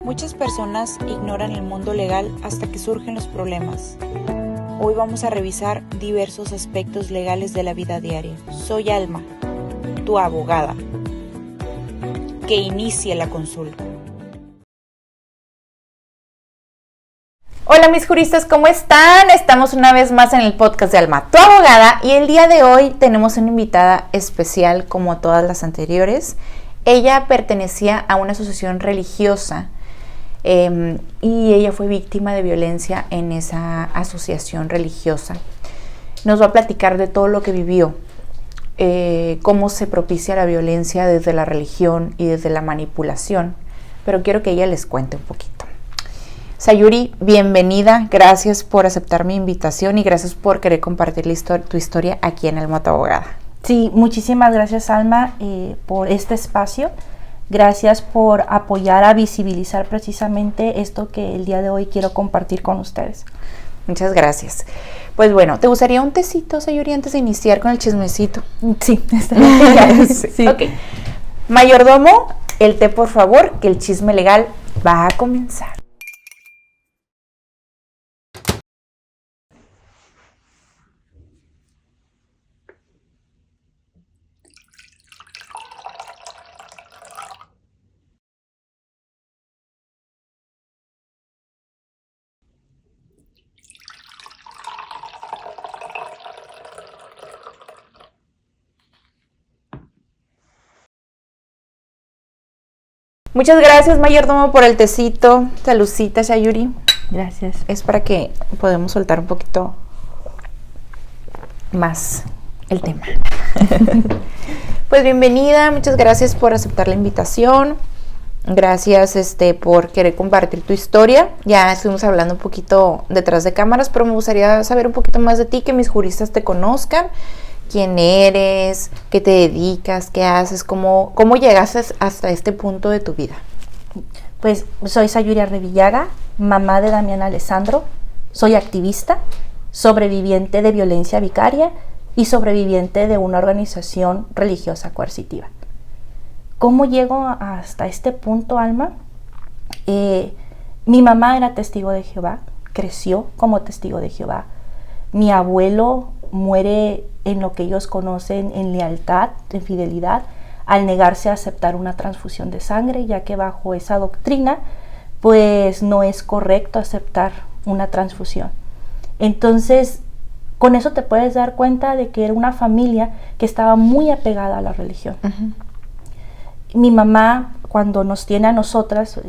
Muchas personas ignoran el mundo legal hasta que surgen los problemas. Hoy vamos a revisar diversos aspectos legales de la vida diaria. Soy Alma, tu abogada. Que inicie la consulta. Hola mis juristas, ¿cómo están? Estamos una vez más en el podcast de Alma, tu abogada, y el día de hoy tenemos una invitada especial como todas las anteriores. Ella pertenecía a una asociación religiosa y ella fue víctima de violencia en esa asociación religiosa. Nos va a platicar de todo lo que vivió, cómo se propicia la violencia desde la religión y desde la manipulación, pero quiero que ella les cuente un poquito. Sayuri, bienvenida, gracias por aceptar mi invitación y gracias por querer compartir tu historia aquí en Alma, tu abogada. Sí, muchísimas gracias Alma por este espacio, gracias por apoyar a visibilizar precisamente esto que el día de hoy quiero compartir con ustedes. Muchas gracias. Pues bueno, ¿te gustaría un tecito, Sayuri, antes de iniciar con el chismecito? Sí, está bien. Sí. Ok. Mayordomo, el té por favor, que el chisme legal va a comenzar. Muchas gracias, mayordomo, por el tecito. Saludcita, Sayuri. Gracias. Es para que podamos soltar un poquito más el tema. Pues bienvenida, muchas gracias por aceptar la invitación. Gracias por querer compartir tu historia. Ya estuvimos hablando un poquito detrás de cámaras, pero me gustaría saber un poquito más de ti, que mis juristas te conozcan. ¿Quién eres? ¿Qué te dedicas? ¿Qué haces? ¿Cómo llegaste hasta este punto de tu vida? Pues soy Sayuri Arrevillaga, mamá de Damián Alessandro. Soy activista, sobreviviente de violencia vicaria y sobreviviente de una organización religiosa coercitiva. ¿Cómo llego hasta este punto, Alma? Mi mamá era testigo de Jehová, creció como testigo de Jehová. Mi abuelo muere en lo que ellos conocen en lealtad, en fidelidad, al negarse a aceptar una transfusión de sangre, ya que bajo esa doctrina, pues no es correcto aceptar una transfusión. Entonces, con eso te puedes dar cuenta de que era una familia que estaba muy apegada a la religión. Uh-huh. Mi mamá, cuando nos tiene a nosotras,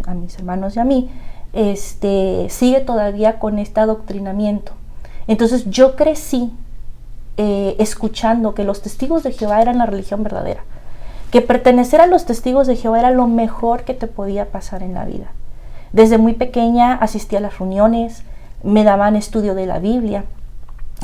a mis hermanos y a mí, sigue todavía con este adoctrinamiento. Entonces yo crecí escuchando que los testigos de Jehová eran la religión verdadera, que pertenecer a los testigos de Jehová era lo mejor que te podía pasar en la vida. Desde muy pequeña asistí a las reuniones, me daban estudio de la Biblia.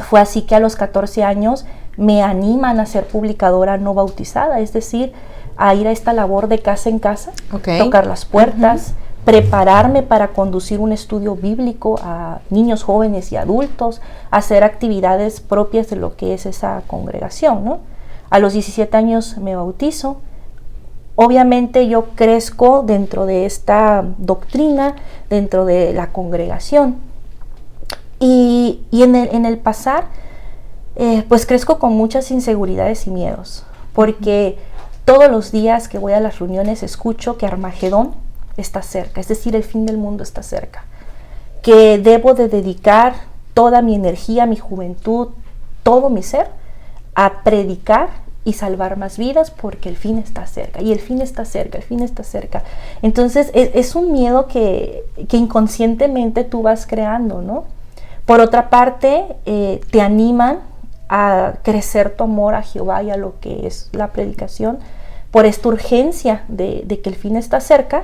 Fue así que a los 14 años me animan a ser publicadora no bautizada, es decir, a ir a esta labor de casa en casa, tocar las puertas, uh-huh, prepararme para conducir un estudio bíblico a niños, jóvenes y adultos, hacer actividades propias de lo que es esa congregación, ¿no? A los 17 años me bautizo. Obviamente yo crezco dentro de esta doctrina, dentro de la congregación. Y en el pasar, pues crezco con muchas inseguridades y miedos, porque todos los días que voy a las reuniones escucho que Armagedón está cerca, es decir, el fin del mundo está cerca, que debo de dedicar toda mi energía, mi juventud, todo mi ser a predicar y salvar más vidas porque el fin está cerca, y el fin está cerca, el fin está cerca. Entonces es un miedo que inconscientemente tú vas creando, ¿no? Por otra parte, te animan a crecer tu amor a Jehová y a lo que es la predicación por esta urgencia de que el fin está cerca.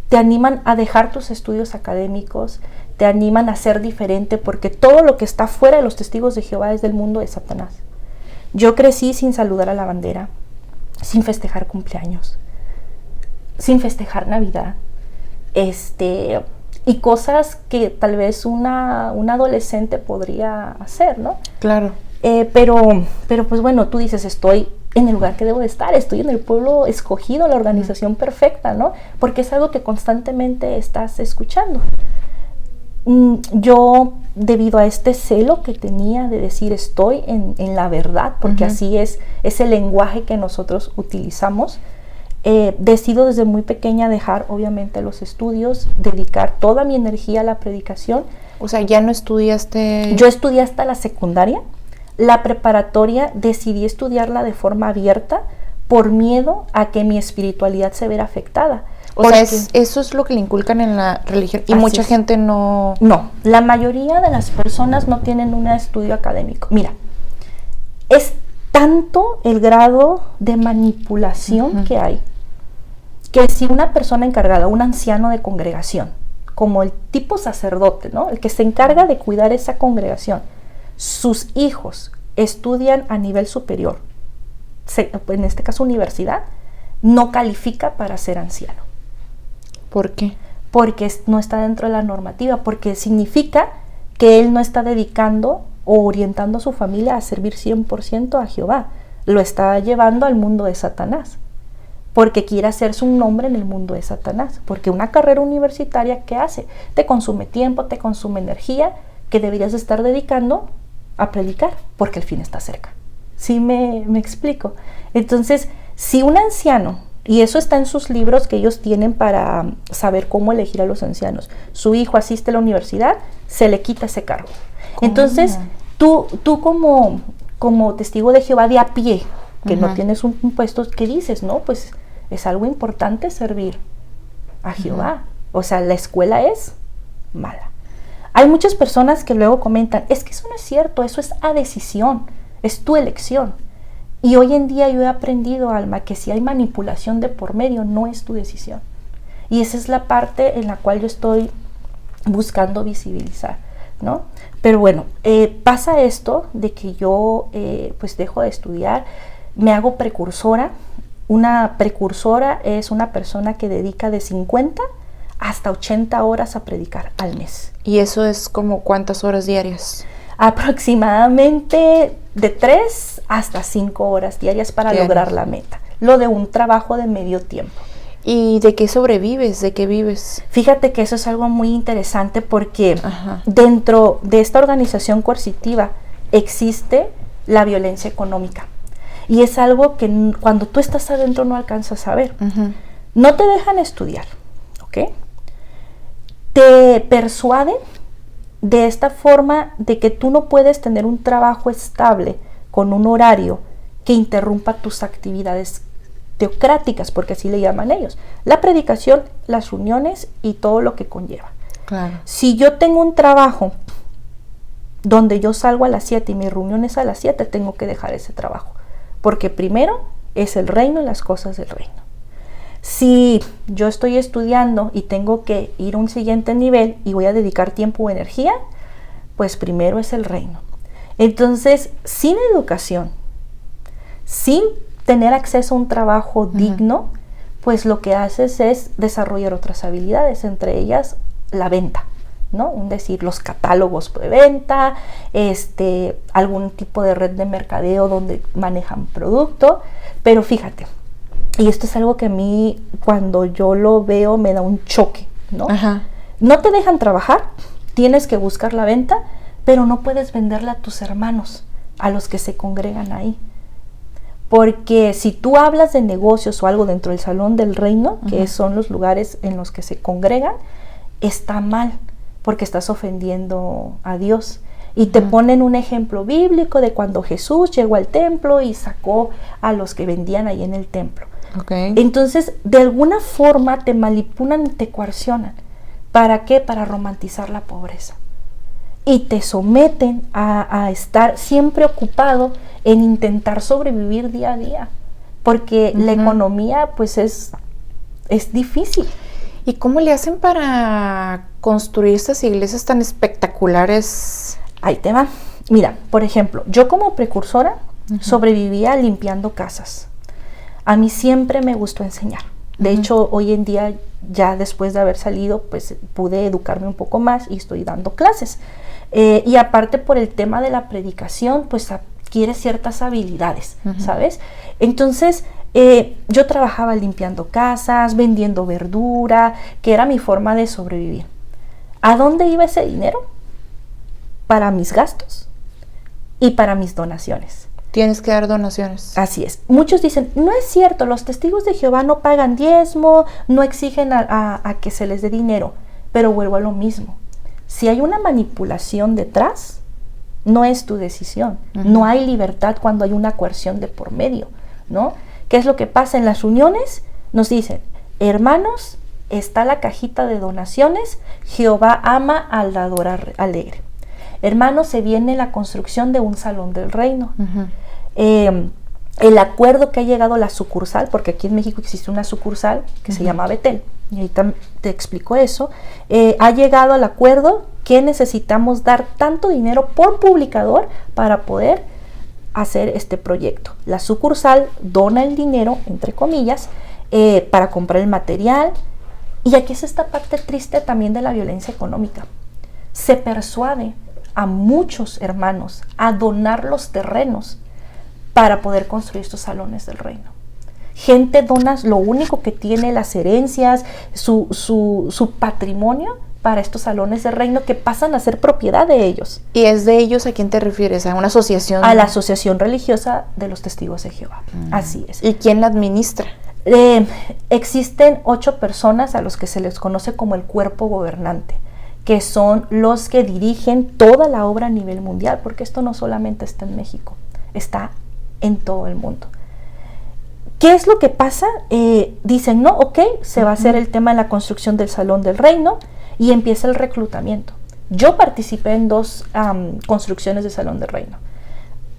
Te animan a dejar tus estudios académicos, te animan a ser diferente, porque todo lo que está fuera de los testigos de Jehová es del mundo de Satanás. Yo crecí sin saludar a la bandera, sin festejar cumpleaños, sin festejar Navidad, y cosas que tal vez una adolescente podría hacer, ¿no? Claro. Pero pues bueno, tú dices, estoy en el lugar que debo de estar, estoy en el pueblo escogido, la organización perfecta, ¿no? Porque es algo que constantemente estás escuchando. Yo, debido a este celo que tenía de decir estoy en la verdad, porque así es el lenguaje que nosotros utilizamos, decido desde muy pequeña dejar obviamente los estudios, dedicar toda mi energía a la predicación. O sea, ¿ya no estudiaste? Yo estudié hasta la secundaria. La preparatoria decidí estudiarla de forma abierta por miedo a que mi espiritualidad se viera afectada. O sea, eso es lo que le inculcan en la religión y mucha gente no... No, la mayoría de las personas no tienen un estudio académico. Mira, es tanto el grado de manipulación que hay, que si una persona encargada, un anciano de congregación, como el tipo sacerdote, ¿no? El que se encarga de cuidar esa congregación, sus hijos estudian a nivel superior, en este caso universidad, no califica para ser anciano. ¿Por qué? Porque no está dentro de la normativa, porque significa que él no está dedicando o orientando a su familia a servir 100% a Jehová, lo está llevando al mundo de Satanás, porque quiere hacerse un nombre en el mundo de Satanás, porque una carrera universitaria, ¿qué hace? Te consume tiempo, te consume energía, que deberías estar dedicando a predicar, porque el fin está cerca. ¿Sí me explico? Entonces, si un anciano, y eso está en sus libros que ellos tienen para saber cómo elegir a los ancianos, su hijo asiste a la universidad, se le quita ese cargo. ¿Cómo? Entonces, tú como testigo de Jehová de a pie, que no tienes un puesto, ¿qué dices? No, pues es algo importante servir a Jehová. O sea, la escuela es mala. Hay muchas personas que luego comentan, es que eso no es cierto, eso es a decisión, es tu elección. Y hoy en día yo he aprendido, Alma, que si hay manipulación de por medio, no es tu decisión. Y esa es la parte en la cual yo estoy buscando visibilizar, ¿no? Pero bueno, pasa esto de que yo pues dejo de estudiar, me hago precursora. Una precursora es una persona que dedica de 50 hasta 80 horas a predicar al mes. ¿Y eso es como cuántas horas diarias? Aproximadamente de 3 hasta 5 horas diarias para lograr la meta. Lo de un trabajo de medio tiempo. ¿Y de qué sobrevives? ¿De qué vives? Fíjate que eso es algo muy interesante porque dentro de esta organización coercitiva existe la violencia económica. Y es algo que cuando tú estás adentro no alcanzas a ver. No te dejan estudiar, ¿ok? Te persuaden de esta forma de que tú no puedes tener un trabajo estable con un horario que interrumpa tus actividades teocráticas, porque así le llaman ellos. La predicación, las reuniones y todo lo que conlleva. Claro. Si yo tengo un trabajo donde yo salgo a las 7 y mi reunión es a las 7, tengo que dejar ese trabajo. Porque primero es el reino y las cosas del reino. Si yo estoy estudiando y tengo que ir a un siguiente nivel y voy a dedicar tiempo o energía, pues primero es el reino. Entonces, sin educación, sin tener acceso a un trabajo digno, pues lo que haces es desarrollar otras habilidades, entre ellas la venta, ¿no? Es decir, los catálogos de venta, algún tipo de red de mercadeo donde manejan producto, pero fíjate, y esto es algo que a mí cuando yo lo veo me da un choque, ¿no? No te dejan trabajar, tienes que buscar la venta, pero no puedes venderla a tus hermanos, a los que se congregan ahí. Porque si tú hablas de negocios o algo dentro del salón del reino, que son los lugares en los que se congregan, está mal, porque estás ofendiendo a Dios. Y te ponen un ejemplo bíblico de cuando Jesús llegó al templo y sacó a los que vendían ahí en el templo. Entonces, de alguna forma te manipulan, te coercionan. ¿Para qué? Para romantizar la pobreza. Y te someten a estar siempre ocupado en intentar sobrevivir día a día. Porque la economía, pues, es difícil. ¿Y cómo le hacen para construir estas iglesias tan espectaculares? Ahí te va. Mira, por ejemplo, yo como precursora sobrevivía limpiando casas. A mí siempre me gustó enseñar. De hecho, hoy en día, ya después de haber salido, pues pude educarme un poco más y estoy dando clases. Y aparte por el tema de la predicación, pues adquiere ciertas habilidades, ¿sabes? Entonces, yo trabajaba limpiando casas, vendiendo verdura, que era mi forma de sobrevivir. ¿A dónde iba ese dinero? Para mis gastos y para mis donaciones. Tienes que dar donaciones. Así es. Muchos dicen, no es cierto, los testigos de Jehová no pagan diezmo, no exigen a que se les dé dinero. Pero vuelvo a lo mismo. Si hay una manipulación detrás, no es tu decisión. No hay libertad cuando hay una coerción de por medio, ¿no? ¿Qué es lo que pasa en las uniones? Nos dicen, hermanos, está la cajita de donaciones, Jehová ama al dador alegre. Hermanos, se viene la construcción de un salón del reino. El acuerdo que ha llegado la sucursal, porque aquí en México existe una sucursal que se llama Betel, y ahorita te explico eso, ha llegado al acuerdo que necesitamos dar tanto dinero por publicador para poder hacer este proyecto. La sucursal dona el dinero, entre comillas, para comprar el material, y aquí es esta parte triste también de la violencia económica. Se persuade a muchos hermanos a donar los terrenos para poder construir estos salones del reino. Gente dona lo único que tiene, las herencias, su patrimonio para estos salones del reino que pasan a ser propiedad de ellos. ¿Y es de ellos a quién te refieres? ¿A una asociación? A la Asociación Religiosa de los Testigos de Jehová. Así es. ¿Y quién la administra? Existen 8 personas a los que se les conoce como el cuerpo gobernante, que son los que dirigen toda la obra a nivel mundial, porque esto no solamente está en México, está en todo el mundo. ¿Qué es lo que pasa? Dicen, no, ok, se va a hacer el tema de la construcción del Salón del Reino y empieza el reclutamiento. Yo participé en 2 construcciones del Salón del Reino.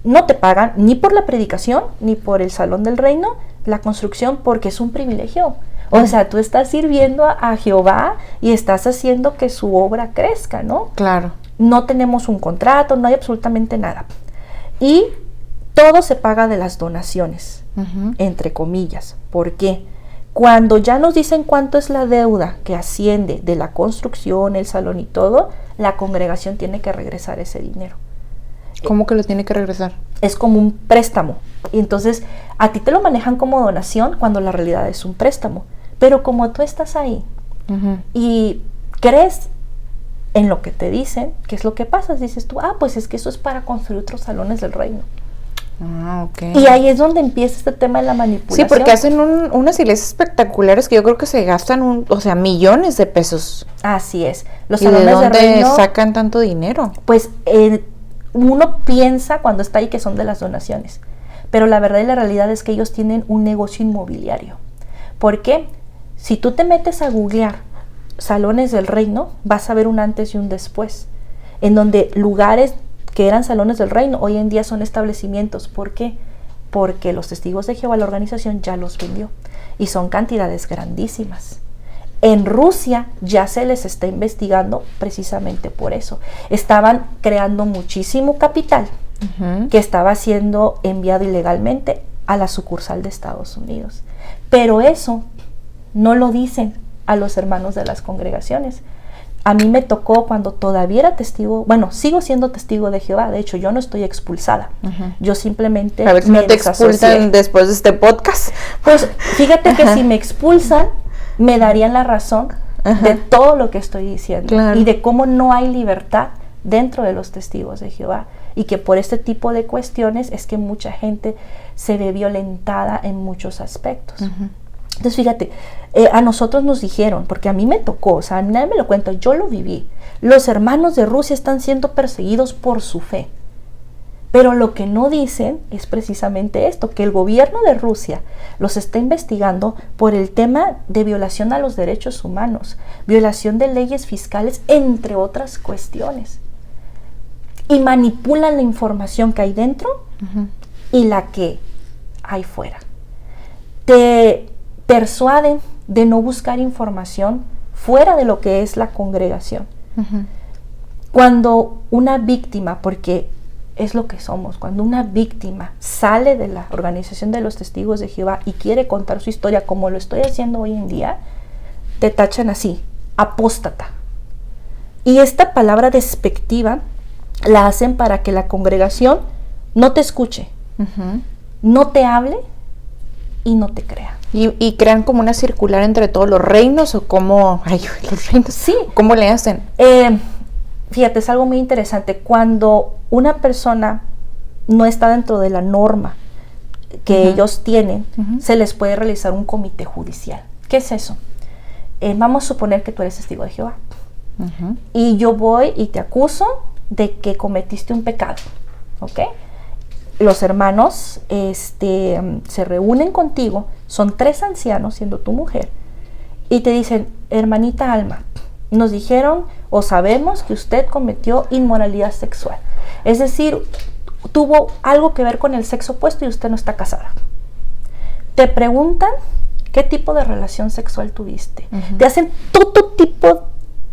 No te pagan ni por la predicación ni por el Salón del Reino la construcción, porque es un privilegio. O sea, tú estás sirviendo a Jehová y estás haciendo que su obra crezca, ¿no? Claro. No tenemos un contrato, no hay absolutamente nada. Y todo se paga de las donaciones, entre comillas. ¿Por qué? Cuando ya nos dicen cuánto es la deuda que asciende de la construcción, el salón y todo, la congregación tiene que regresar ese dinero. ¿Cómo que lo tiene que regresar? Es como un préstamo. Y entonces a ti te lo manejan como donación cuando la realidad es un préstamo. Pero como tú estás ahí y crees en lo que te dicen, ¿qué es lo que pasa? Dices tú, pues es que eso es para construir otros salones del reino. Okay. Y ahí es donde empieza este tema de la manipulación. Sí, porque hacen unas iglesias espectaculares que yo creo que se gastan millones de pesos. Así es. Los ¿Y salones de dónde del reino sacan tanto dinero? Pues uno piensa cuando está ahí que son de las donaciones, pero la verdad y la realidad es que ellos tienen un negocio inmobiliario. ¿Por qué? Si tú te metes a googlear salones del reino, vas a ver un antes y un después, en donde lugares que eran salones del reino hoy en día son establecimientos. ¿Por qué? Porque los Testigos de Jehová, la organización, ya los vendió y son cantidades grandísimas. En Rusia ya se les está investigando precisamente por eso. Estaban creando muchísimo capital que estaba siendo enviado ilegalmente a la sucursal de Estados Unidos. Pero eso no lo dicen a los hermanos de las congregaciones. A mí me tocó cuando todavía era testigo, sigo siendo testigo de Jehová. De hecho, yo no estoy expulsada. Yo simplemente a ver si no te expulsan después de este podcast. Pues fíjate que si me expulsan, me darían la razón de todo lo que estoy diciendo. Claro. Y de cómo no hay libertad dentro de los Testigos de Jehová. Y que por este tipo de cuestiones es que mucha gente se ve violentada en muchos aspectos. Entonces, fíjate, a nosotros nos dijeron, porque a mí me tocó, o sea, nadie me lo cuenta, yo lo viví. Los hermanos de Rusia están siendo perseguidos por su fe. Pero lo que no dicen es precisamente esto, que el gobierno de Rusia los está investigando por el tema de violación a los derechos humanos, violación de leyes fiscales, entre otras cuestiones. Y manipulan la información que hay dentro y la que hay fuera. Te persuaden de no buscar información fuera de lo que es la congregación. Cuando una víctima, porque es lo que somos, cuando una víctima sale de la organización de los Testigos de Jehová y quiere contar su historia como lo estoy haciendo hoy en día, te tachan así, apóstata. Y esta palabra despectiva la hacen para que la congregación no te escuche, no te hable y no te crea. ¿Y crean como una circular entre todos los reinos o cómo? Ay, los reinos. Sí. ¿Cómo le hacen? Fíjate, es algo muy interesante. Cuando una persona no está dentro de la norma que ellos tienen, se les puede realizar un comité judicial. ¿Qué es eso? Vamos a suponer que tú eres testigo de Jehová. Y yo voy y te acuso de que cometiste un pecado. ¿Ok? Los hermanos se reúnen contigo, son 3 ancianos, siendo tu mujer, y te dicen, hermanita Alma, nos dijeron o sabemos que usted cometió inmoralidad sexual. Es decir, tuvo algo que ver con el sexo opuesto y usted no está casada. Te preguntan qué tipo de relación sexual tuviste. Te hacen todo tipo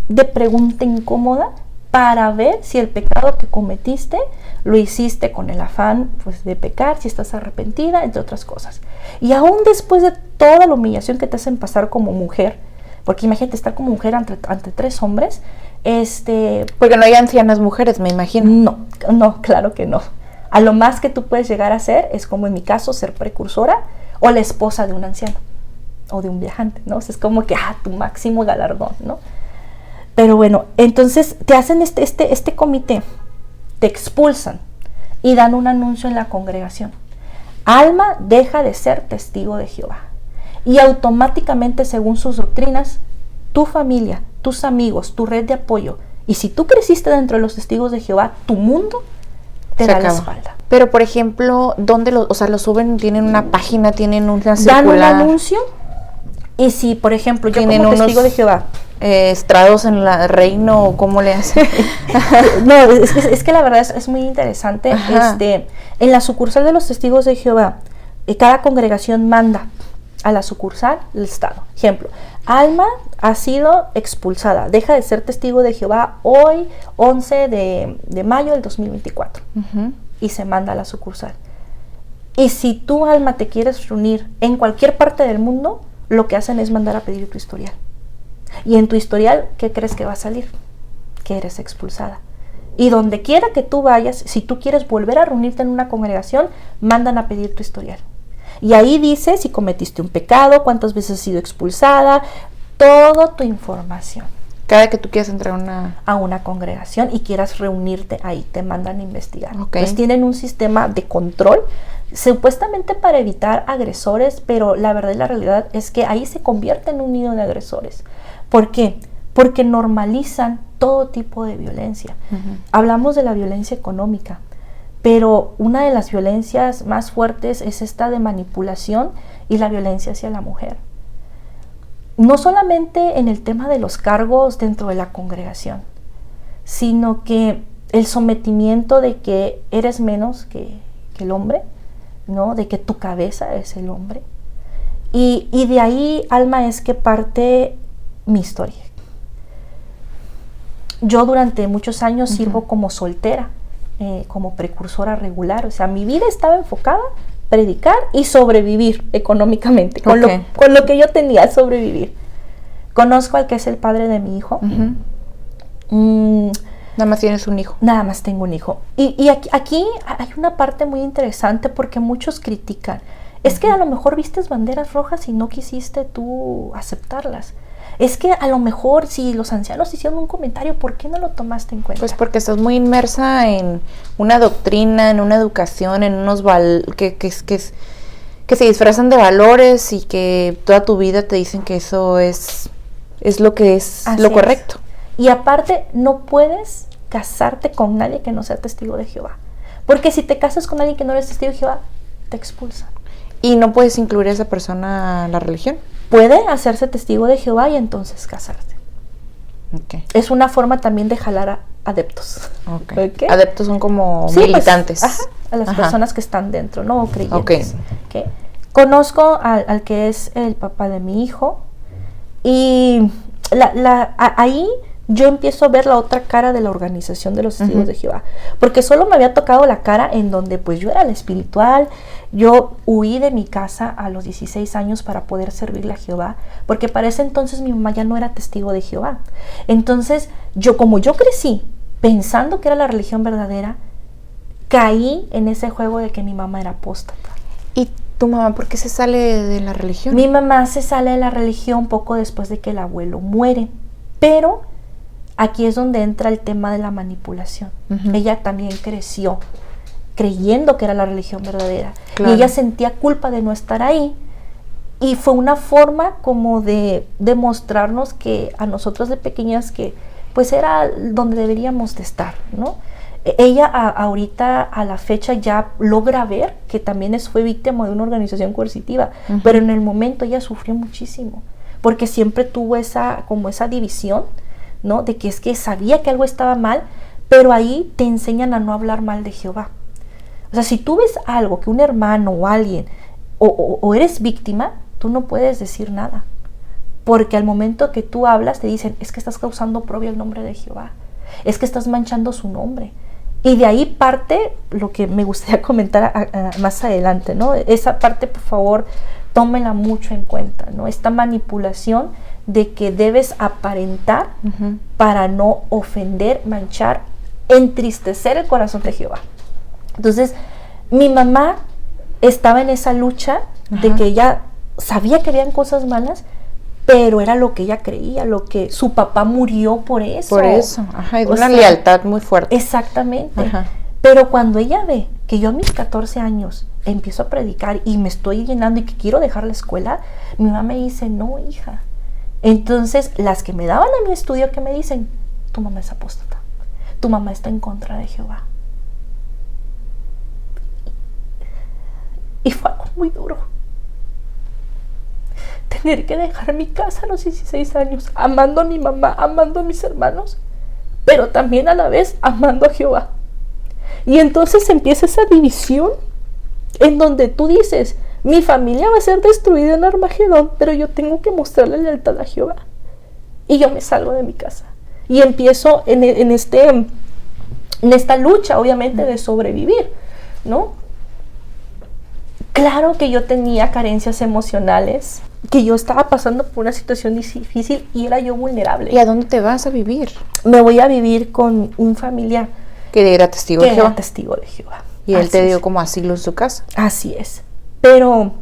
de pregunta incómoda para ver si el pecado que cometiste lo hiciste con el afán pues, de pecar, si estás arrepentida, entre otras cosas. Y aún después de toda la humillación que te hacen pasar como mujer, porque imagínate estar como mujer ante 3 hombres, Porque no hay ancianas mujeres, me imagino. No, claro que no. A lo más que tú puedes llegar a ser es, como en mi caso, ser precursora o la esposa de un anciano o de un viajante, ¿no? O sea, es como que, tu máximo galardón, ¿no? Pero bueno, entonces te hacen este comité, te expulsan y dan un anuncio en la congregación. Alma deja de ser testigo de Jehová. Y automáticamente, según sus doctrinas, tu familia, tus amigos, tu red de apoyo, y si tú creciste dentro de los testigos de Jehová, tu mundo te da la espalda. Pero, por ejemplo, ¿dónde lo suben? ¿Tienen una página? ¿Tienen una circular? Dan un anuncio. Y si, por ejemplo, yo como testigo de Jehová, estrados en el reino, ¿cómo le hacen? No, es que la verdad es muy interesante. En la sucursal de los testigos de Jehová, cada congregación manda a la sucursal el estado. Ejemplo, Alma ha sido expulsada, deja de ser testigo de Jehová hoy, 11 de mayo del 2024. Y se manda a la sucursal. Y si tú, Alma, te quieres reunir en cualquier parte del mundo, lo que hacen es mandar a pedir tu historial. Y en tu historial, ¿qué crees que va a salir? Que eres expulsada. Y donde quiera que tú vayas, si tú quieres volver a reunirte en una congregación, mandan a pedir tu historial. Y ahí dice si cometiste un pecado, cuántas veces has sido expulsada, toda tu información. Cada que tú quieras entrar a una congregación y quieras reunirte ahí, te mandan a investigar. Okay. Entonces tienen un sistema de control, supuestamente para evitar agresores, pero la verdad y la realidad es que ahí se convierte en un nido de agresores. ¿Por qué? Porque normalizan todo tipo de violencia. Hablamos de la violencia económica, pero una de las violencias más fuertes es esta de manipulación y la violencia hacia la mujer. No solamente en el tema de los cargos dentro de la congregación, sino que el sometimiento de que eres menos que el hombre, ¿no? De que tu cabeza es el hombre. Y de ahí, Alma, es que parte mi historia. Yo durante muchos años sirvo como soltera, como precursora regular. O sea, mi vida estaba enfocada predicar y sobrevivir económicamente, con lo que yo tenía, sobrevivir. Conozco al que es el padre de mi hijo. Nada más tienes un hijo. Nada más tengo un hijo. Y aquí hay una parte muy interesante porque muchos critican. Es que a lo mejor vistes banderas rojas y no quisiste tú aceptarlas. Es que a lo mejor si los ancianos hicieron un comentario, ¿por qué no lo tomaste en cuenta? Pues porque estás muy inmersa en una doctrina, en una educación, en unos que se disfrazan de valores y que toda tu vida te dicen que eso es lo que es lo correcto. Y aparte, no puedes casarte con nadie que no sea testigo de Jehová. Porque si te casas con alguien que no eres testigo de Jehová, te expulsan. ¿Y no puedes incluir a esa persona a la religión? Puede hacerse testigo de Jehová y entonces casarte. Okay. Es una forma también de jalar a adeptos. Okay. Adeptos son como militantes. Pues, a las personas que están dentro, ¿no? O creyentes. Okay. Conozco al que es el papá de mi hijo y ahí yo empiezo a ver la otra cara de la organización de los testigos de Jehová, porque solo me había tocado la cara en donde pues yo era la espiritual. Yo huí de mi casa a los 16 años para poder servirle a Jehová, porque para ese entonces mi mamá ya no era testigo de Jehová. Entonces como yo crecí pensando que era la religión verdadera, caí en ese juego de que mi mamá era apóstata. ¿Y tu mamá por qué se sale de la religión? Mi mamá se sale de la religión poco después de que el abuelo muere, pero aquí es donde entra el tema de la manipulación. Ella también creció creyendo que era la religión verdadera. Claro. Y ella sentía culpa de no estar ahí. Y fue una forma como de demostrarnos que a nosotros de pequeñas que pues era donde deberíamos de estar, ¿no? Ella ahorita a la fecha ya logra ver que también fue víctima de una organización coercitiva, pero en el momento ella sufrió muchísimo, porque siempre tuvo esa división, ¿no? De que es que sabía que algo estaba mal, pero ahí te enseñan a no hablar mal de Jehová. O sea, si tú ves algo que un hermano o alguien, o eres víctima, tú no puedes decir nada, porque al momento que tú hablas te dicen, es que estás causando oprobio el nombre de Jehová, es que estás manchando su nombre. Y de ahí parte lo que me gustaría comentar más adelante, ¿no? Esa parte, por favor, tómenla mucho en cuenta, ¿no? Esta manipulación de que debes aparentar para no ofender, manchar, entristecer el corazón de Jehová. Entonces, mi mamá estaba en esa lucha de que ella sabía que habían cosas malas, pero era lo que ella creía, lo que su papá murió por eso. Por eso, y una lealtad muy fuerte. Exactamente. Pero cuando ella ve que yo a mis 14 años empiezo a predicar y me estoy llenando y que quiero dejar la escuela, mi mamá me dice, no, hija. Entonces, las que me daban a mi estudio, que me dicen, tu mamá es apóstata, tu mamá está en contra de Jehová. Y fue algo muy duro. Tener que dejar mi casa a los 16 años, amando a mi mamá, amando a mis hermanos, pero también a la vez amando a Jehová. Y entonces empieza esa división en donde tú dices, mi familia va a ser destruida en Armagedón, pero yo tengo que mostrarle lealtad a Jehová. Y yo me salgo de mi casa. Y empiezo en esta lucha, obviamente, de sobrevivir, ¿no? Claro que yo tenía carencias emocionales, que yo estaba pasando por una situación difícil y era yo vulnerable. ¿Y a dónde te vas a vivir? Me voy a vivir con un familiar que era testigo de Jehová. Testigo de Jehová. Y él te dio como asilo en su casa. Así es. Pero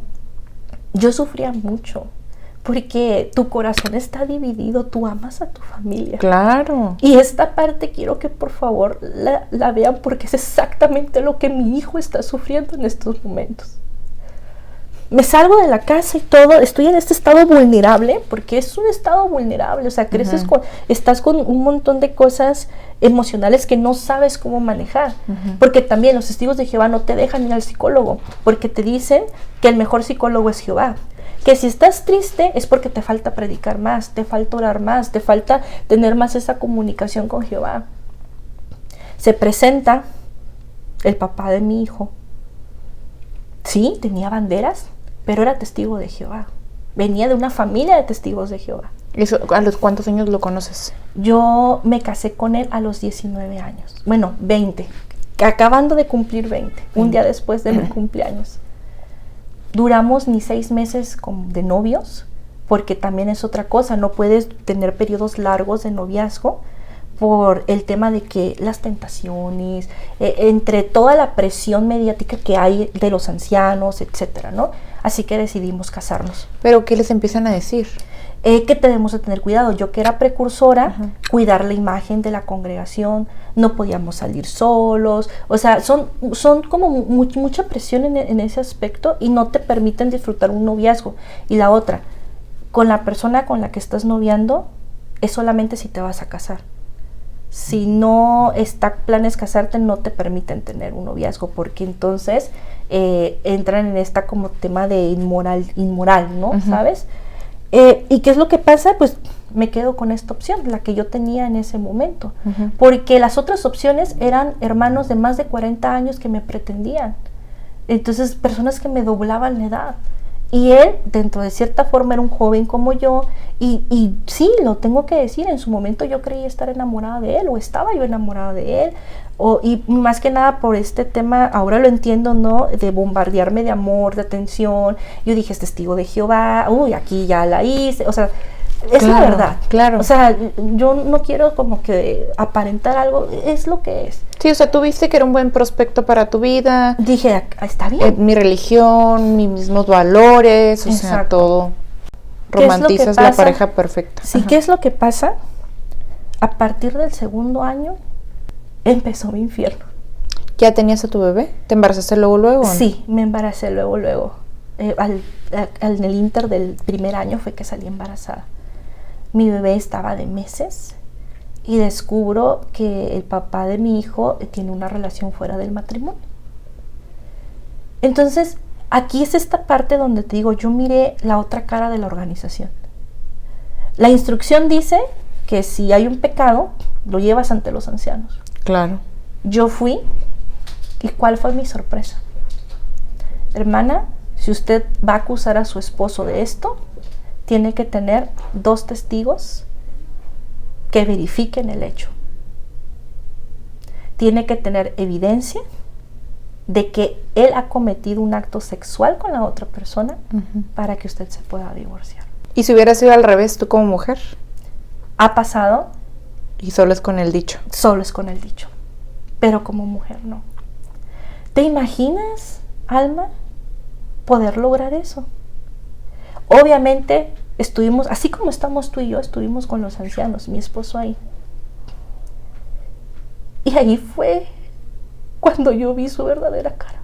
yo sufría mucho, porque tu corazón está dividido, tú amas a tu familia. Claro. Y esta parte quiero que por favor la vean, porque es exactamente lo que mi hijo está sufriendo en estos momentos. Me salgo de la casa y todo, estoy en este estado vulnerable, porque es un estado vulnerable, o sea, creces estás con un montón de cosas emocionales que no sabes cómo manejar, porque también los testigos de Jehová no te dejan ir al psicólogo, porque te dicen que el mejor psicólogo es Jehová, que si estás triste es porque te falta predicar más, te falta orar más, te falta tener más esa comunicación con Jehová. Se presenta el papá de mi hijo, sí, tenía banderas, pero era testigo de Jehová. Venía de una familia de testigos de Jehová. ¿Eso, a los cuántos años lo conoces? Yo me casé con él a los 19 años. Bueno, 20. Acabando de cumplir 20. Un día después de mi cumpleaños. Duramos ni 6 meses de novios, porque también es otra cosa. No puedes tener periodos largos de noviazgo por el tema de que las tentaciones, entre toda la presión mediática que hay de los ancianos, etcétera, ¿no? Así que decidimos casarnos. ¿Pero qué les empiezan a decir? Que tenemos que tener cuidado. Yo, que era precursora, cuidar la imagen de la congregación, no podíamos salir solos, o sea, son como mucha presión en ese aspecto, y no te permiten disfrutar un noviazgo. Y la otra, con la persona con la que estás noviando, es solamente si te vas a casar. Si no planes casarte, no te permiten tener un noviazgo, porque entonces entran en esta como tema de inmoral, ¿no? ¿Sabes? ¿Y qué es lo que pasa? Pues me quedo con esta opción, la que yo tenía en ese momento, porque las otras opciones eran hermanos de más de 40 años que me pretendían, entonces personas que me doblaban la edad. Y él, dentro de cierta forma, era un joven como yo, y sí, lo tengo que decir, en su momento yo creí estar enamorada de él, o estaba yo enamorada de él, y más que nada por este tema, ahora lo entiendo, ¿no? De bombardearme de amor, de atención. Yo dije, es testigo de Jehová, uy, aquí ya la hice, o sea, Es la verdad. Claro. O sea, yo no quiero como que aparentar algo, es lo que es. Sí, o sea, tú viste que era un buen prospecto para tu vida. Dije, está bien. Mi religión, mis mismos valores, o sea, todo. Romantizas la pareja perfecta. Sí, ¿qué es lo que pasa? A partir del segundo año empezó mi infierno. ¿Ya tenías a tu bebé? ¿Te embarazaste luego? Sí, me embaracé luego. En el inter del primer año fue que salí embarazada. Mi bebé estaba de meses y descubro que el papá de mi hijo tiene una relación fuera del matrimonio. Entonces, aquí es esta parte donde te digo, yo miré la otra cara de la organización. La instrucción dice que si hay un pecado, lo llevas ante los ancianos. Claro. Yo fui, ¿y cuál fue mi sorpresa? Hermana, si usted va a acusar a su esposo de esto, tiene que tener 2 testigos que verifiquen el hecho. Tiene que tener evidencia de que él ha cometido un acto sexual con la otra persona para que usted se pueda divorciar. ¿Y si hubiera sido al revés, tú como mujer? Ha pasado. Y solo es con el dicho. Solo es con el dicho. Pero como mujer no. ¿Te imaginas, Alma, poder lograr eso? Obviamente estuvimos, así como estamos tú y yo, estuvimos con los ancianos, mi esposo ahí. Y ahí fue cuando yo vi su verdadera cara.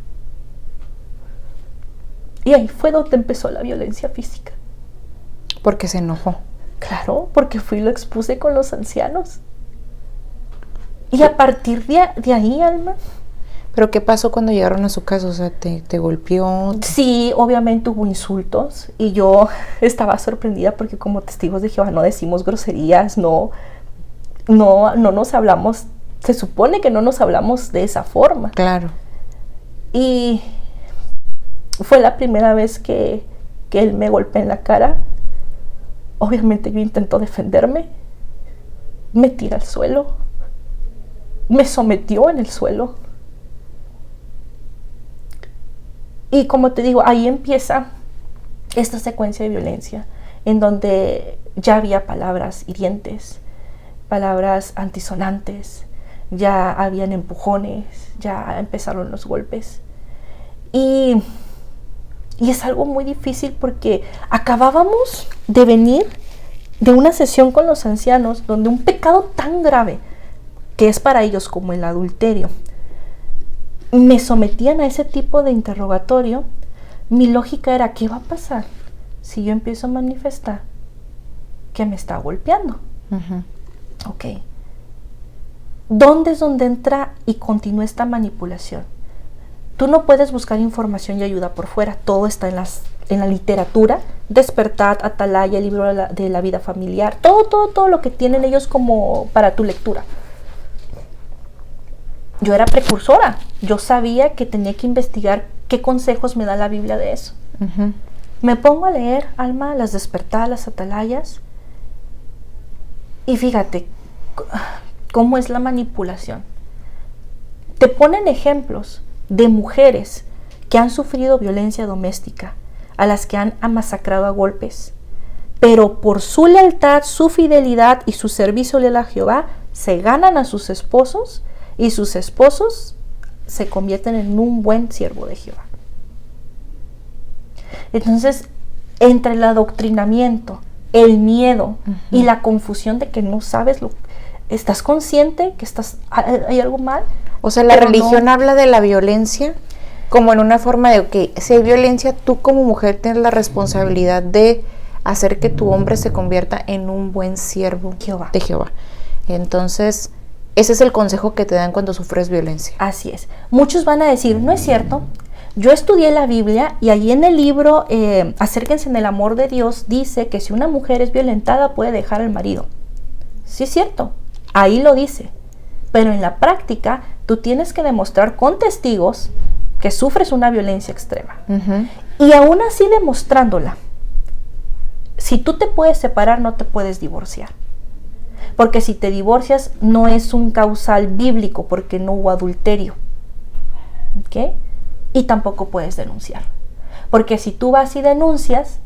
Y ahí fue donde empezó la violencia física. Porque se enojó. Claro, porque fui y lo expuse con los ancianos. Y a partir de ahí, Alma. ¿Pero qué pasó cuando llegaron a su casa? O sea, ¿te golpeó? Sí, obviamente hubo insultos y yo estaba sorprendida porque como testigos de Jehová no decimos groserías, no nos hablamos, se supone que no nos hablamos de esa forma. Claro. Y fue la primera vez que él me golpeó en la cara. Obviamente yo intento defenderme, me tira al suelo, me sometió en el suelo. Y como te digo, ahí empieza esta secuencia de violencia, en donde ya había palabras hirientes, palabras antisonantes, ya habían empujones, ya empezaron los golpes. Y es algo muy difícil porque acabábamos de venir de una sesión con los ancianos donde un pecado tan grave, que es para ellos como el adulterio, me sometían a ese tipo de interrogatorio. Mi lógica era, ¿qué va a pasar si yo empiezo a manifestar que me está golpeando? Ok. ¿Dónde es donde entra y continúa esta manipulación? Tú no puedes buscar información y ayuda por fuera. Todo está en la literatura. Despertad, Atalaya, el libro de la vida familiar. Todo lo que tienen ellos como para tu lectura. Yo era precursora. Yo sabía que tenía que investigar qué consejos me da la Biblia de eso. Me pongo a leer, Alma, las Despertadas, las Atalayas. Y fíjate cómo es la manipulación. Te ponen ejemplos de mujeres que han sufrido violencia doméstica, a las que han masacrado a golpes, pero por su lealtad, su fidelidad y su servicio leal a Jehová, se ganan a sus esposos y sus esposos se convierten en un buen siervo de Jehová. Entonces, entre el adoctrinamiento, el miedo y la confusión de que no sabes ¿estás consciente que hay algo mal? O sea, la religión habla de la violencia como en una forma de que si hay violencia, tú como mujer tienes la responsabilidad de hacer que tu hombre se convierta en un buen siervo de Jehová. Entonces, ese es el consejo que te dan cuando sufres violencia. Así es. Muchos van a decir, no es cierto. Yo estudié la Biblia y allí en el libro Acérquense en el amor de Dios dice que si una mujer es violentada puede dejar al marido. Sí es cierto, ahí lo dice. Pero en la práctica tú tienes que demostrar con testigos que sufres una violencia extrema. Y aún así demostrándola, si tú te puedes separar, no te puedes divorciar. Porque si te divorcias no es un causal bíblico porque no hubo adulterio. ¿Ok? Y tampoco puedes denunciar. Porque si tú vas y denuncias,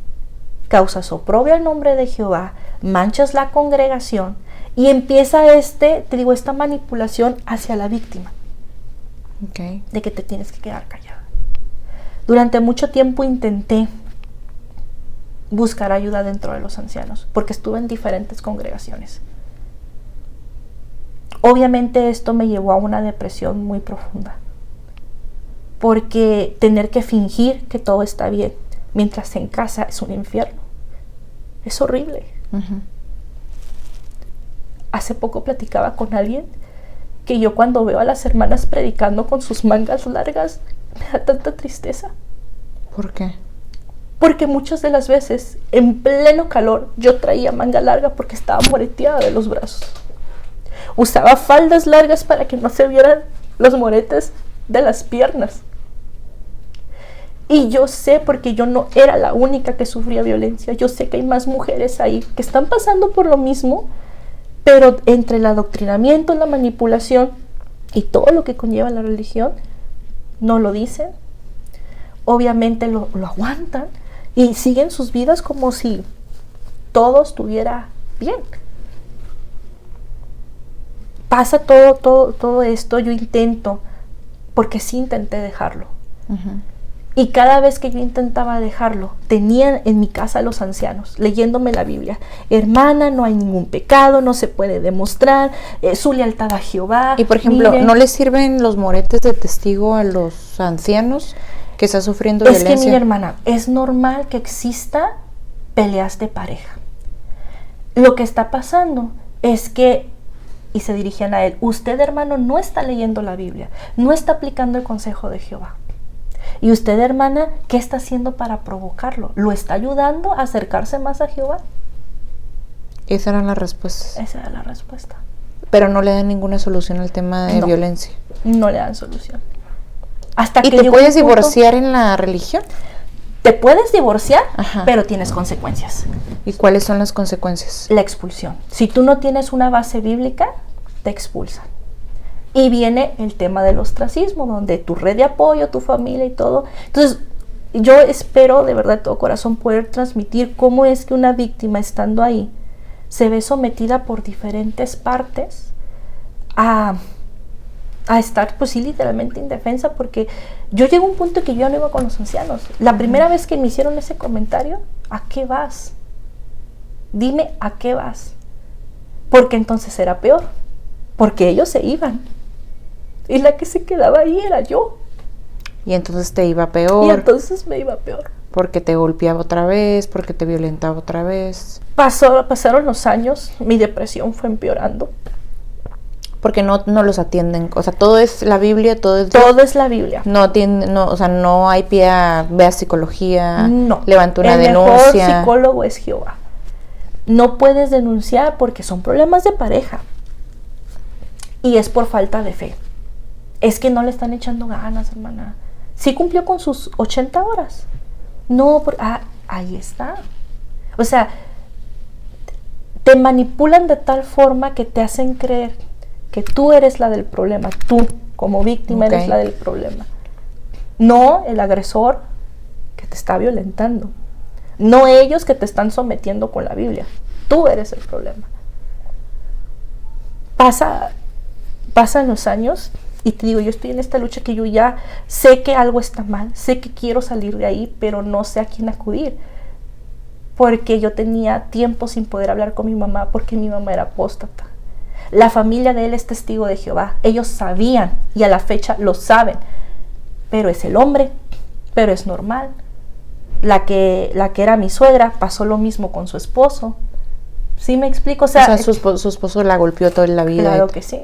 causas oprobio al nombre de Jehová, manchas la congregación y empieza esta manipulación hacia la víctima. Okay. De que te tienes que quedar callada. Durante mucho tiempo intenté buscar ayuda dentro de los ancianos, porque estuve en diferentes congregaciones. Obviamente esto me llevó a una depresión muy profunda, porque tener que fingir que todo está bien, mientras en casa es un infierno. Es horrible. Uh-huh. Hace poco platicaba con alguien que yo cuando veo a las hermanas predicando con sus mangas largas, me da tanta tristeza. ¿Por qué? Porque muchas de las veces, en pleno calor, yo traía manga larga porque estaba moreteada de los brazos. Usaba faldas largas para que no se vieran los moretes de las piernas. Y yo sé, porque yo no era la única que sufría violencia, yo sé que hay más mujeres ahí que están pasando por lo mismo, pero entre el adoctrinamiento, la manipulación y todo lo que conlleva la religión, no lo dicen. Obviamente lo aguantan y siguen sus vidas como si todo estuviera bien. Pasa todo esto, yo intento, porque sí intenté dejarlo. Uh-huh. Y cada vez que yo intentaba dejarlo, tenía en mi casa a los ancianos leyéndome la Biblia. Hermana, no hay ningún pecado, no se puede demostrar, su lealtad a Jehová. Y por ejemplo, miren, ¿no les sirven los moretes de testigo a los ancianos que están sufriendo violencia? Es que, mi hermana, es normal que exista peleas de pareja. Lo que está pasando es que, y se dirigían a él, usted, hermano, no está leyendo la Biblia, no está aplicando el consejo de Jehová. Y usted, hermana, ¿qué está haciendo para provocarlo? ¿Lo está ayudando a acercarse más a Jehová? Esa era la respuesta. Esa era la respuesta. Pero no le dan ninguna solución al tema de violencia. No le dan solución. Hasta ¿Y que te llegó puedes un punto, divorciar en la religión? Te puedes divorciar, Ajá. pero tienes consecuencias. ¿Y cuáles son las consecuencias? La expulsión. Si tú no tienes una base bíblica, te expulsan. Y viene el tema del ostracismo, donde tu red de apoyo, tu familia y todo. Entonces, yo espero de verdad de todo corazón poder transmitir cómo es que una víctima, estando ahí, se ve sometida por diferentes partes a estar, pues sí, literalmente indefensa, porque yo llego a un punto que yo ya no iba con los ancianos. La primera vez que me hicieron ese comentario, ¿a qué vas? Dime, ¿a qué vas? Porque entonces era peor, porque ellos se iban. Y la que se quedaba ahí era yo. Y entonces te iba peor. Y entonces me iba peor. Porque te golpeaba otra vez, porque te violentaba otra vez. Pasaron los años, mi depresión fue empeorando. Porque no los atienden. O sea, todo es la Biblia, todo es... Todo es la Biblia. O sea, no hay pie a ve a psicología, No. levanta una denuncia. El denuncia. mejor psicólogo es Jehová. No puedes denunciar porque son problemas de pareja. Y es por falta de fe. Es que no le están echando ganas, hermana. Sí cumplió con sus 80 horas. No, ahí está. O sea, te manipulan de tal forma que te hacen creer que tú eres la del problema. Tú, como víctima, eres la del problema. No el agresor que te está violentando. No ellos que te están sometiendo con la Biblia. Tú eres el problema. Pasan los años y te digo, yo estoy en esta lucha que yo ya sé que algo está mal, sé que quiero salir de ahí, pero no sé a quién acudir. Porque yo tenía tiempo sin poder hablar con mi mamá porque mi mamá era apóstata. La familia de él es testigo de Jehová. Ellos sabían y a la fecha lo saben. Pero es el hombre, pero es normal. La que era mi suegra pasó lo mismo con su esposo. ¿Sí me explico? O sea, su esposo la golpeó toda la vida. Claro que sí.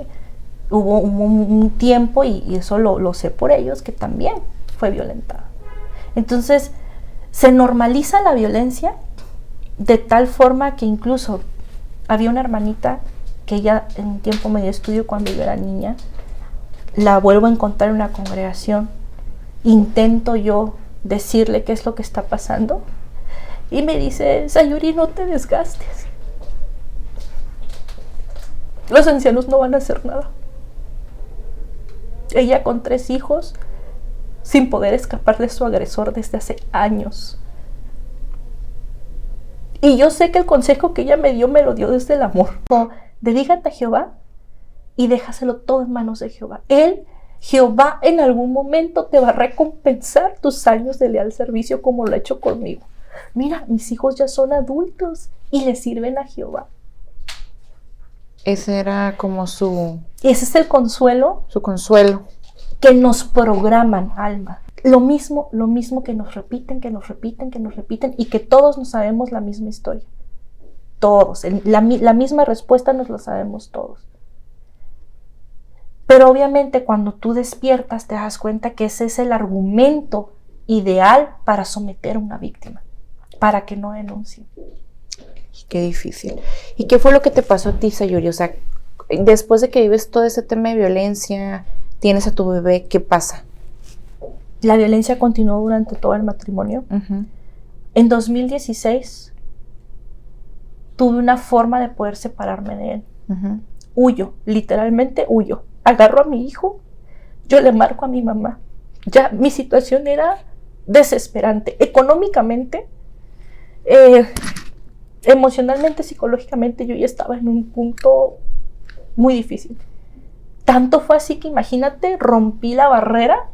Hubo un tiempo, y eso lo sé por ellos, que también fue violentada. Entonces, se normaliza la violencia de tal forma que incluso había una hermanita que ella en un tiempo me dio estudio cuando yo era niña. La vuelvo a encontrar en una congregación. Intento yo decirle qué es lo que está pasando. Y me dice, Sayuri, no te desgastes. Los ancianos no van a hacer nada. Ella con 3 hijos, sin poder escapar de su agresor desde hace años. Y yo sé que el consejo que ella me dio, me lo dio desde el amor. Dedícate a Jehová y déjaselo todo en manos de Jehová. Jehová, en algún momento te va a recompensar tus años de leal servicio como lo ha hecho conmigo. Mira, mis hijos ya son adultos y le sirven a Jehová. Ese era como Y ese es el consuelo. Su consuelo. Que nos programan, Alma. Lo mismo que nos repiten y que todos nos sabemos la misma historia. Todos. La misma respuesta nos la sabemos todos. Pero obviamente cuando tú despiertas te das cuenta que ese es el argumento ideal para someter a una víctima, para que no denuncie. Qué difícil. ¿Y qué fue lo que te pasó a ti, Sayuri? O sea, después de que vives todo ese tema de violencia, tienes a tu bebé, ¿qué pasa? La violencia continuó durante todo el matrimonio. Uh-huh. En 2016 tuve una forma de poder separarme de él. Uh-huh. Huyo, literalmente huyo. Agarro a mi hijo, yo le marco a mi mamá. Ya mi situación era desesperante. Económicamente, emocionalmente, psicológicamente, yo ya estaba en un punto muy difícil. Tanto fue así que imagínate, rompí la barrera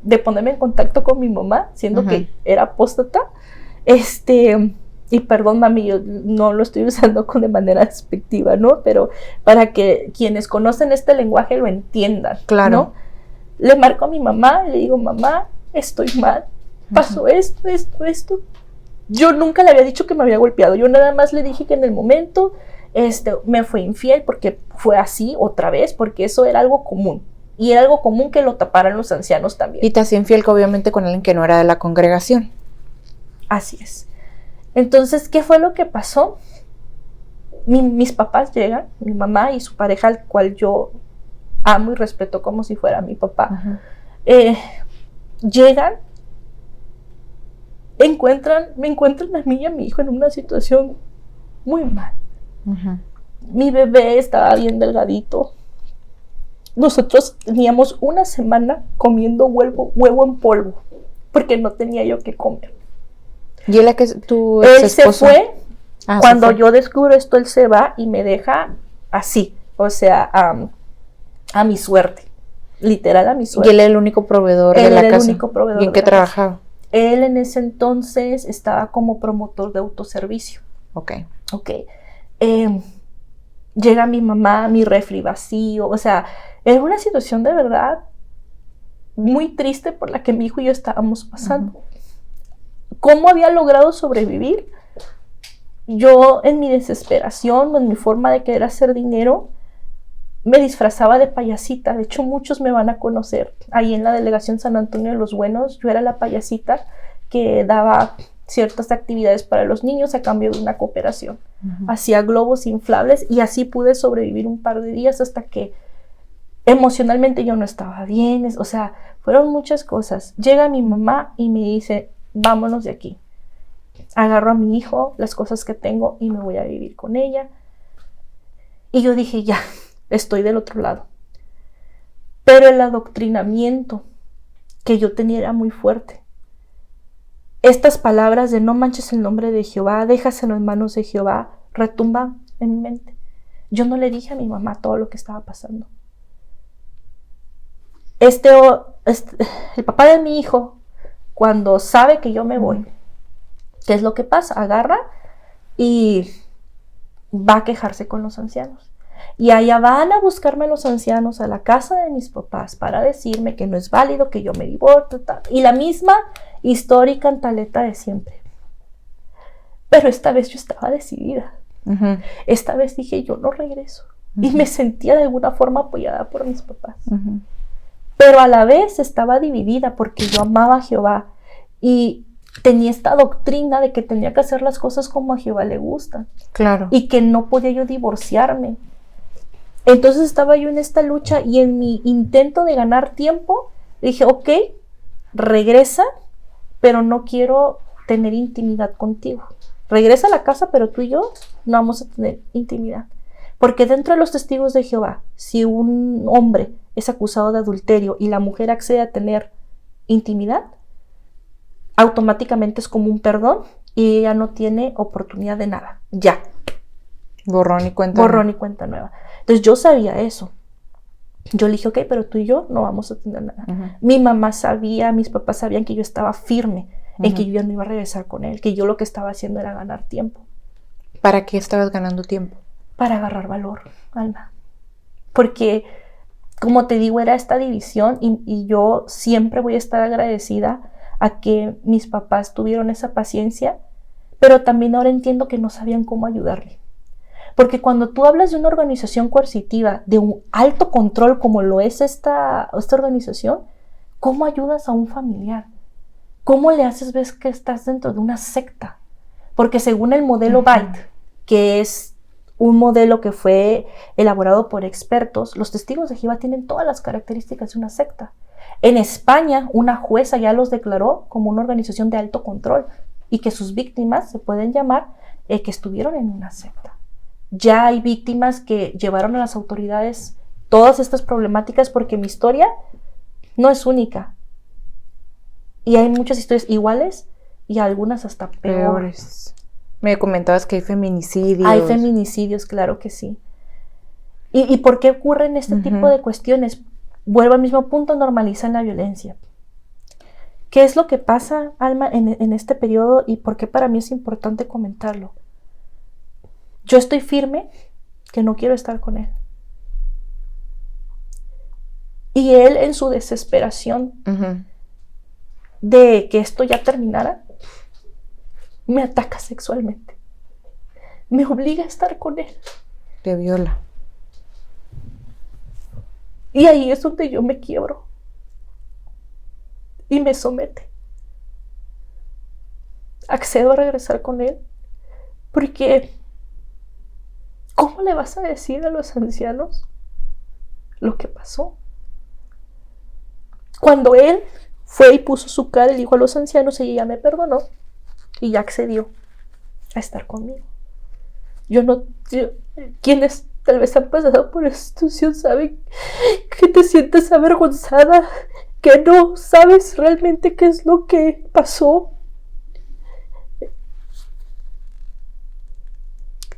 de ponerme en contacto con mi mamá, siendo uh-huh. que era apóstata. Y perdón, mami, yo no lo estoy usando de manera despectiva, ¿no? Pero para que quienes conocen este lenguaje lo entiendan, claro. ¿no? Le marco a mi mamá, le digo, mamá, estoy mal, pasó esto. Yo nunca le había dicho que me había golpeado, yo nada más le dije que en el momento me fue infiel porque fue así otra vez, porque eso era algo común. Y era algo común que lo taparan los ancianos también. Y te hacía infiel, obviamente, con alguien que no era de la congregación. Así es. Entonces, ¿qué fue lo que pasó? Mis papás llegan, mi mamá y su pareja, al cual yo amo y respeto como si fuera mi papá. Uh-huh. Llegan, me encuentran a mí y a mi hijo en una situación muy mal. Uh-huh. Mi bebé estaba bien delgadito. Nosotros teníamos una semana comiendo huevo en polvo, porque no tenía yo qué comer. ¿Y él tu él esposo? Se fue. Cuando se fue. Yo descubro esto, él se va y me deja así, o sea, a mi suerte, literal a mi suerte. ¿Y él era el único proveedor de la casa? Él era el único proveedor. ¿Y en qué trabajaba? Él en ese entonces estaba como promotor de autoservicio. Ok. Llega mi mamá, mi refri vacío, o sea, era una situación de verdad muy triste por la que mi hijo y yo estábamos pasando. Uh-huh. ¿Cómo había logrado sobrevivir? Yo, en mi desesperación, en mi forma de querer hacer dinero, me disfrazaba de payasita. De hecho, muchos me van a conocer. Ahí en la delegación San Antonio de los Buenos, yo era la payasita que daba ciertas actividades para los niños a cambio de una cooperación. Uh-huh. Hacía globos inflables y así pude sobrevivir un par de días hasta que emocionalmente yo no estaba bien. O sea, fueron muchas cosas. Llega mi mamá y me dice, vámonos de aquí. Agarro a mi hijo, las cosas que tengo y me voy a vivir con ella. Y yo dije, ya, estoy del otro lado. Pero el adoctrinamiento que yo tenía era muy fuerte. Estas palabras de no manches el nombre de Jehová, déjaselo en manos de Jehová, retumban en mi mente. Yo no le dije a mi mamá todo lo que estaba pasando. El papá de mi hijo, cuando sabe que yo me voy, ¿qué es lo que pasa? Agarra y va a quejarse con los ancianos. Y allá van a buscarme los ancianos a la casa de mis papás para decirme que no es válido, que yo me divorcio, tal. Y la misma historia y cantaleta de siempre. Pero esta vez yo estaba decidida. Uh-huh. Esta vez dije, yo no regreso. Uh-huh. Y me sentía de alguna forma apoyada por mis papás. Uh-huh. Pero a la vez estaba dividida porque yo amaba a Jehová y tenía esta doctrina de que tenía que hacer las cosas como a Jehová le gustan. Claro. Y que no podía yo divorciarme. Entonces estaba yo en esta lucha y en mi intento de ganar tiempo dije, ok, regresa, pero no quiero tener intimidad contigo. Regresa a la casa, pero tú y yo no vamos a tener intimidad. Porque dentro de los testigos de Jehová, si un hombre es acusado de adulterio y la mujer accede a tener intimidad, automáticamente es como un perdón y ella no tiene oportunidad de nada. Ya. Borrón y cuenta Borrón y cuenta nueva. Entonces yo sabía eso. Yo le dije, ok, pero tú y yo no vamos a tener nada. Mi mamá sabía, mis papás sabían que yo estaba firme en que yo ya no iba a regresar con él, que yo lo que estaba haciendo era ganar tiempo. ¿Para qué estabas ganando tiempo? Para agarrar valor, Alma. Porque, como te digo, era esta división y yo siempre voy a estar agradecida a que mis papás tuvieron esa paciencia, pero también ahora entiendo que no sabían cómo ayudarle. Porque cuando tú hablas de una organización coercitiva, de un alto control como lo es esta organización, ¿cómo ayudas a un familiar? ¿Cómo le haces ver que estás dentro de una secta? Porque según el modelo BITE, que es un modelo que fue elaborado por expertos, los testigos de Jehová tienen todas las características de una secta. En España, una jueza ya los declaró como una organización de alto control y que sus víctimas se pueden llamar que estuvieron en una secta. Ya hay víctimas que llevaron a las autoridades todas estas problemáticas porque mi historia no es única. Y hay muchas historias iguales y algunas hasta peores. Me comentabas que hay feminicidios. Hay feminicidios, claro que sí. ¿Y por qué ocurren este tipo de cuestiones? Vuelvo al mismo punto, normalizan la violencia. ¿Qué es lo que pasa, Alma, en este periodo y por qué para mí es importante comentarlo? Yo estoy firme que no quiero estar con él. Y él, en su desesperación de que esto ya terminara, me ataca sexualmente. Me obliga a estar con él. Te viola. Y ahí es donde yo me quiebro. Y me somete. Accedo a regresar con él. Porque ¿cómo le vas a decir a los ancianos lo que pasó? Cuando él fue y puso su cara y dijo a los ancianos, ella ya me perdonó y ya accedió a estar conmigo. Quienes tal vez han pasado por esta situación saben que te sientes avergonzada, que no sabes realmente qué es lo que pasó.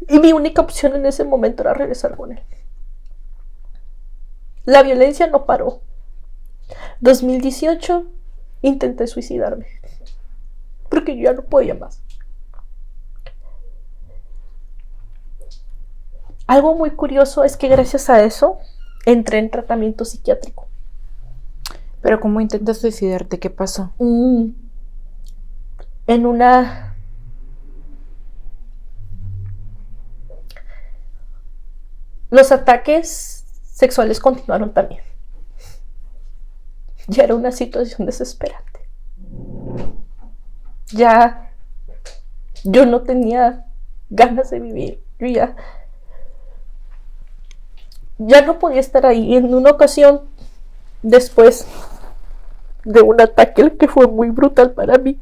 Y mi única opción en ese momento era regresar con él. La violencia no paró. 2018 intenté suicidarme porque yo ya no podía más. Algo muy curioso es que gracias a eso entré en tratamiento psiquiátrico. ¿Pero cómo intentas suicidarte? ¿Qué pasó? Los ataques sexuales continuaron también. Ya era una situación desesperante. Ya yo no tenía ganas de vivir. Yo ya no podía estar ahí. En una ocasión, después de un ataque que fue muy brutal para mí,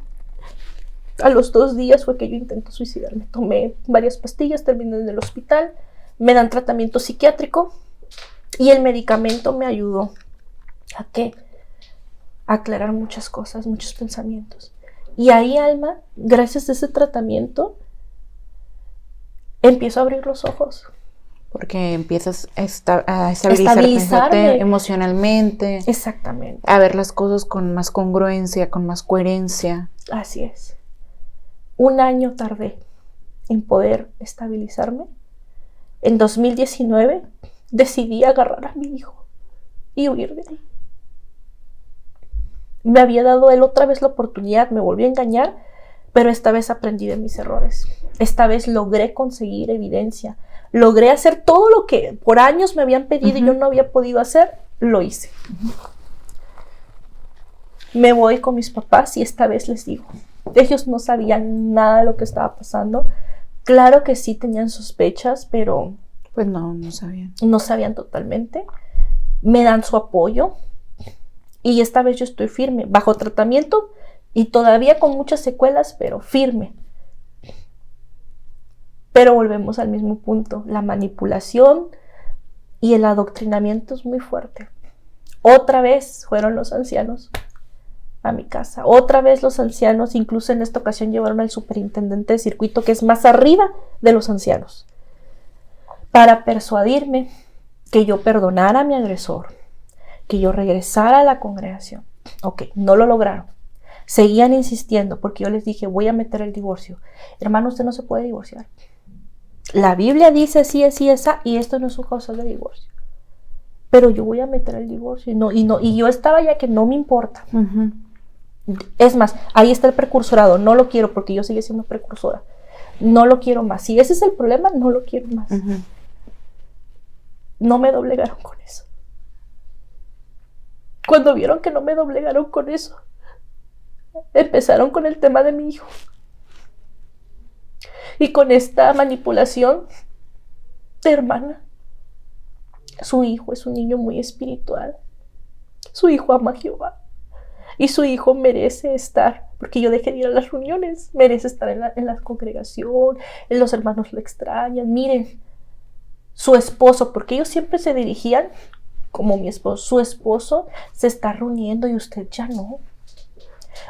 a los 2 días fue que yo intenté suicidarme. Tomé varias pastillas, terminé en el hospital, me dan tratamiento psiquiátrico y el medicamento me ayudó a aclarar muchas cosas, muchos pensamientos. Y ahí, Alma, gracias a ese tratamiento, empiezo a abrir los ojos. Porque empiezas a estabilizarte emocionalmente. Exactamente. A ver las cosas con más congruencia, con más coherencia. Así es. 1 año tardé en poder estabilizarme. En 2019 decidí agarrar a mi hijo y huir de ahí. Me había dado él otra vez la oportunidad, me volvió a engañar, pero esta vez aprendí de mis errores. Esta vez logré conseguir evidencia. Logré hacer todo lo que por años me habían pedido y yo no había podido hacer, lo hice. Me voy con mis papás y esta vez les digo, ellos no sabían nada de lo que estaba pasando. Claro que sí tenían sospechas, pero pues no sabían. No sabían totalmente. Me dan su apoyo y esta vez yo estoy firme, bajo tratamiento y todavía con muchas secuelas, pero firme. Pero volvemos al mismo punto, la manipulación y el adoctrinamiento es muy fuerte. Otra vez fueron los ancianos a mi casa. Otra vez los ancianos, incluso en esta ocasión llevaron al superintendente de circuito, que es más arriba de los ancianos, para persuadirme que yo perdonara a mi agresor, que yo regresara a la congregación. Ok, no lo lograron. Seguían insistiendo porque yo les dije, voy a meter el divorcio. Hermano, usted no se puede divorciar. La Biblia dice así, así, esa, y esto no es un causal de divorcio. Pero yo voy a meter el divorcio y yo estaba ya que no me importa. Uh-huh. Es más, ahí está el precursorado, no lo quiero porque yo seguí siendo precursora. No lo quiero más. Si ese es el problema, no lo quiero más. Uh-huh. No me doblegaron con eso. Cuando vieron que no me doblegaron con eso, empezaron con el tema de mi hijo. Y con esta manipulación de hermana. Su hijo es un niño muy espiritual. Su hijo ama a Jehová. Y su hijo merece estar, porque yo dejé de ir a las reuniones, merece estar en la congregación, los hermanos lo extrañan. Miren, su esposo, porque ellos siempre se dirigían como mi esposo, su esposo se está reuniendo y usted ya no.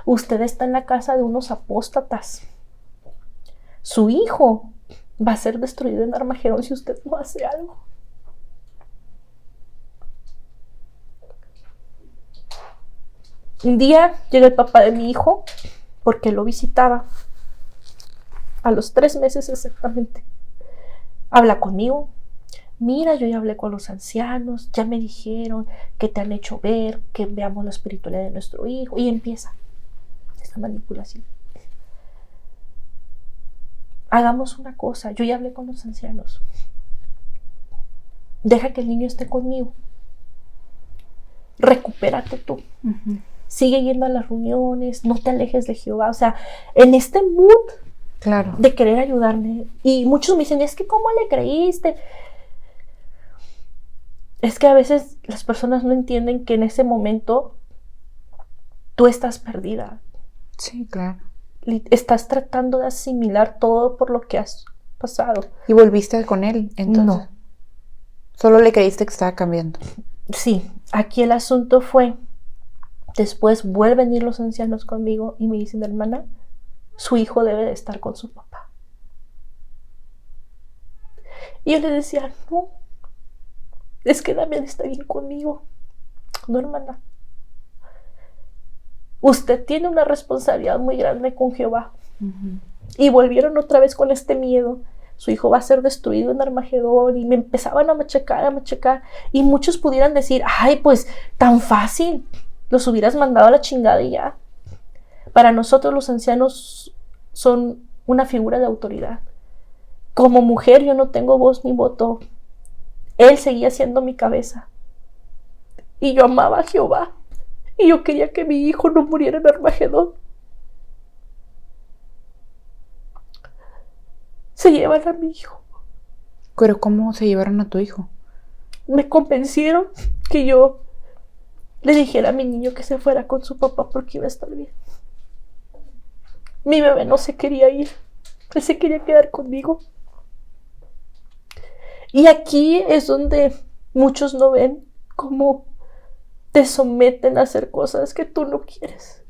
Usted está en la casa de unos apóstatas. Su hijo va a ser destruido en Armagedón si usted no hace algo. Un día llega el papá de mi hijo porque lo visitaba. A los 3 meses exactamente. Habla conmigo. Mira, yo ya hablé con los ancianos, ya me dijeron que te han hecho ver, que veamos la espiritualidad de nuestro hijo. Y empieza esta manipulación. Hagamos una cosa, yo ya hablé con los ancianos. Deja que el niño esté conmigo. Recupérate tú. Uh-huh. Sigue yendo a las reuniones, no te alejes de Jehová. O sea, en este mood claro, de querer ayudarme. Y muchos me dicen, es que ¿cómo le creíste? Es que a veces las personas no entienden que en ese momento tú estás perdida. sí, claro. Estás tratando de asimilar todo por lo que has pasado. ¿Y volviste con él entonces? No. Solo le creíste que estaba cambiando. Sí, aquí el asunto fue, después vuelven a ir los ancianos conmigo y me dicen, hermana, su hijo debe de estar con su papá. Y yo le decía, no, es que Damián está bien conmigo. No, hermana. Usted tiene una responsabilidad muy grande con Jehová. Uh-huh. Y volvieron otra vez con este miedo. Su hijo va a ser destruido en Armagedón. Y me empezaban a machacar. Y muchos pudieran decir, ay, pues tan fácil. Los hubieras mandado a la chingada y ya. Para nosotros los ancianos son una figura de autoridad. Como mujer yo no tengo voz ni voto. Él seguía siendo mi cabeza. Y yo amaba a Jehová. Y yo quería que mi hijo no muriera en Armagedón. Se llevan a mi hijo. ¿Pero cómo se llevaron a tu hijo? Me convencieron que yo le dijera a mi niño que se fuera con su papá porque iba a estar bien. Mi bebé no se quería ir. Él se quería quedar conmigo. Y aquí es donde muchos no ven cómo te someten a hacer cosas que tú no quieres.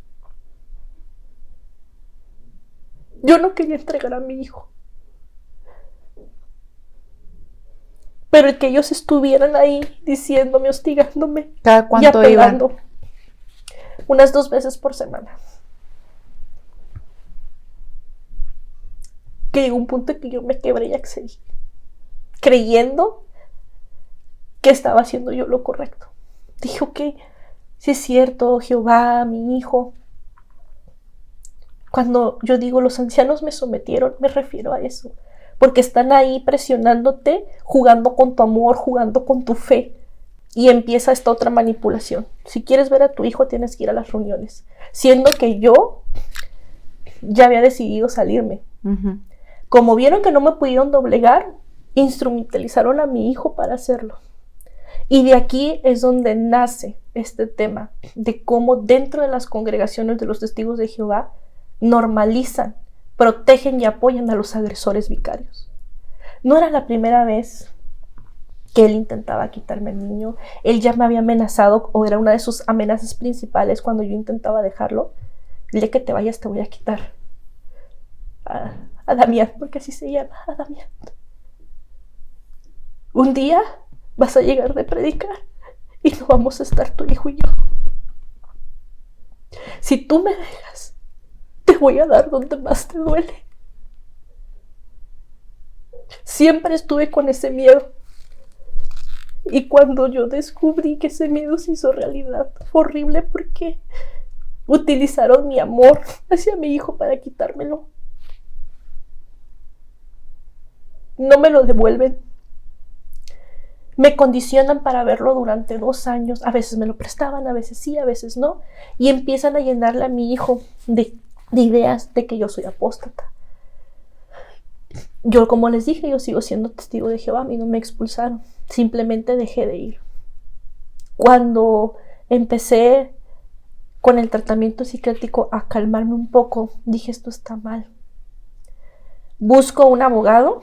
Yo no quería entregar a mi hijo. Pero el que ellos estuvieran ahí diciéndome, hostigándome. ¿Cada cuánto y apegando, iban? Unas 2 veces por semana. Que llegó un punto en que yo me quebré y accedí. Creyendo que estaba haciendo yo lo correcto. Dije, ok, sí es cierto, Jehová, mi hijo. Cuando yo digo los ancianos me sometieron, me refiero a eso. Porque están ahí presionándote, jugando con tu amor, jugando con tu fe. Y empieza esta otra manipulación. Si quieres ver a tu hijo, tienes que ir a las reuniones. Siendo que yo ya había decidido salirme. Uh-huh. Como vieron que no me pudieron doblegar, instrumentalizaron a mi hijo para hacerlo. Y de aquí es donde nace este tema de cómo dentro de las congregaciones de los testigos de Jehová normalizan, protegen y apoyan a los agresores vicarios. No era la primera vez que él intentaba quitarme al niño. Él ya me había amenazado, o era una de sus amenazas principales cuando yo intentaba dejarlo. Dile que te vayas, te voy a quitar a Damián, porque así se llama, a Damián. Un día vas a llegar de predicar y no vamos a estar tu hijo y yo. Si tú me dejas, te voy a dar donde más te duele. Siempre estuve con ese miedo. Y cuando yo descubrí que ese miedo se hizo realidad, fue horrible porque utilizaron mi amor hacia mi hijo para quitármelo. No me lo devuelven. Me condicionan para verlo durante 2 años. A veces me lo prestaban, a veces sí, a veces no. Y empiezan a llenarle a mi hijo de ideas de que yo soy apóstata. Yo, como les dije, yo sigo siendo testigo de Jehová. A mí no me expulsaron. Simplemente dejé de ir. Cuando empecé con el tratamiento psiquiátrico a calmarme un poco, dije, esto está mal. Busco un abogado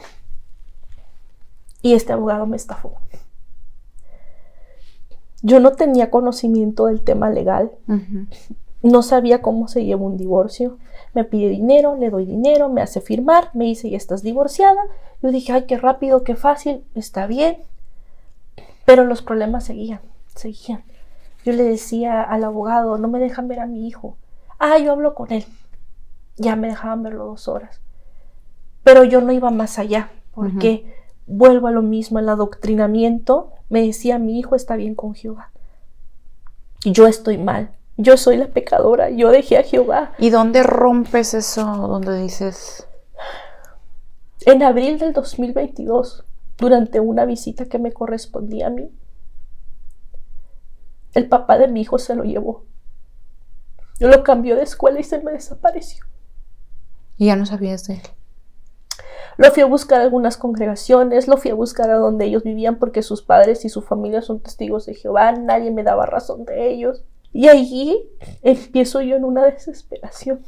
y este abogado me estafó. Yo no tenía conocimiento del tema legal. No sabía cómo se lleva un divorcio. Me pide dinero, le doy dinero, me hace firmar, me dice, ya estás divorciada. Yo dije, ay, qué rápido, qué fácil, está bien. Pero los problemas seguían. Yo le decía al abogado, no me dejan ver a mi hijo. Yo hablo con él. Ya me dejaban verlo 2 horas. Pero yo no iba más allá, porque vuelvo a lo mismo, el adoctrinamiento me decía, mi hijo está bien con Jehová. Y yo estoy mal. Yo soy la pecadora, yo dejé a Jehová. ¿Y dónde rompes eso? ¿Dónde dices? En abril del 2022, durante una visita que me correspondía a mí, el papá de mi hijo se lo llevó. Lo cambió de escuela y se me desapareció. ¿Y ya no sabías de él? Lo fui a buscar a algunas congregaciones, lo fui a buscar a donde ellos vivían porque sus padres y su familia son testigos de Jehová, nadie me daba razón de ellos. Y allí empiezo yo en una desesperación.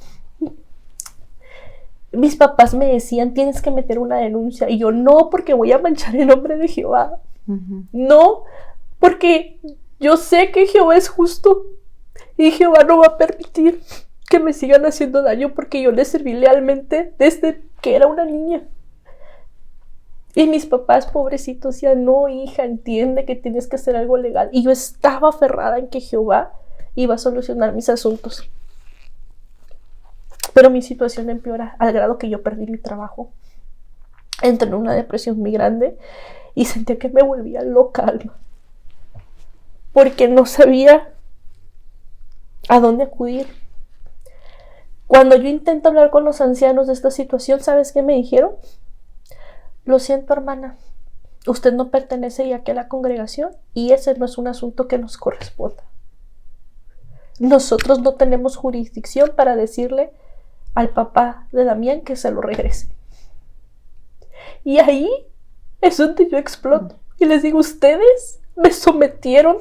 Mis papás me decían, tienes que meter una denuncia. Y yo, no, porque voy a manchar el nombre de Jehová. No, porque yo sé que Jehová es justo. Y Jehová no va a permitir que me sigan haciendo daño porque yo le serví lealmente desde que era una niña. Y mis papás, pobrecitos, decían, no, hija, entiende que tienes que hacer algo legal. Y yo estaba aferrada en que Jehová iba a solucionar mis asuntos. Pero mi situación empeora al grado que yo perdí mi trabajo. Entré en una depresión muy grande y sentía que me volvía loca, Alma. Porque no sabía a dónde acudir. Cuando yo intento hablar con los ancianos de esta situación, ¿sabes qué me dijeron? Lo siento, hermana. Usted no pertenece ya que a la congregación y ese no es un asunto que nos corresponda. Nosotros no tenemos jurisdicción para decirle al papá de Damián que se lo regrese. Y ahí es donde yo exploto. Y les digo, ustedes me sometieron,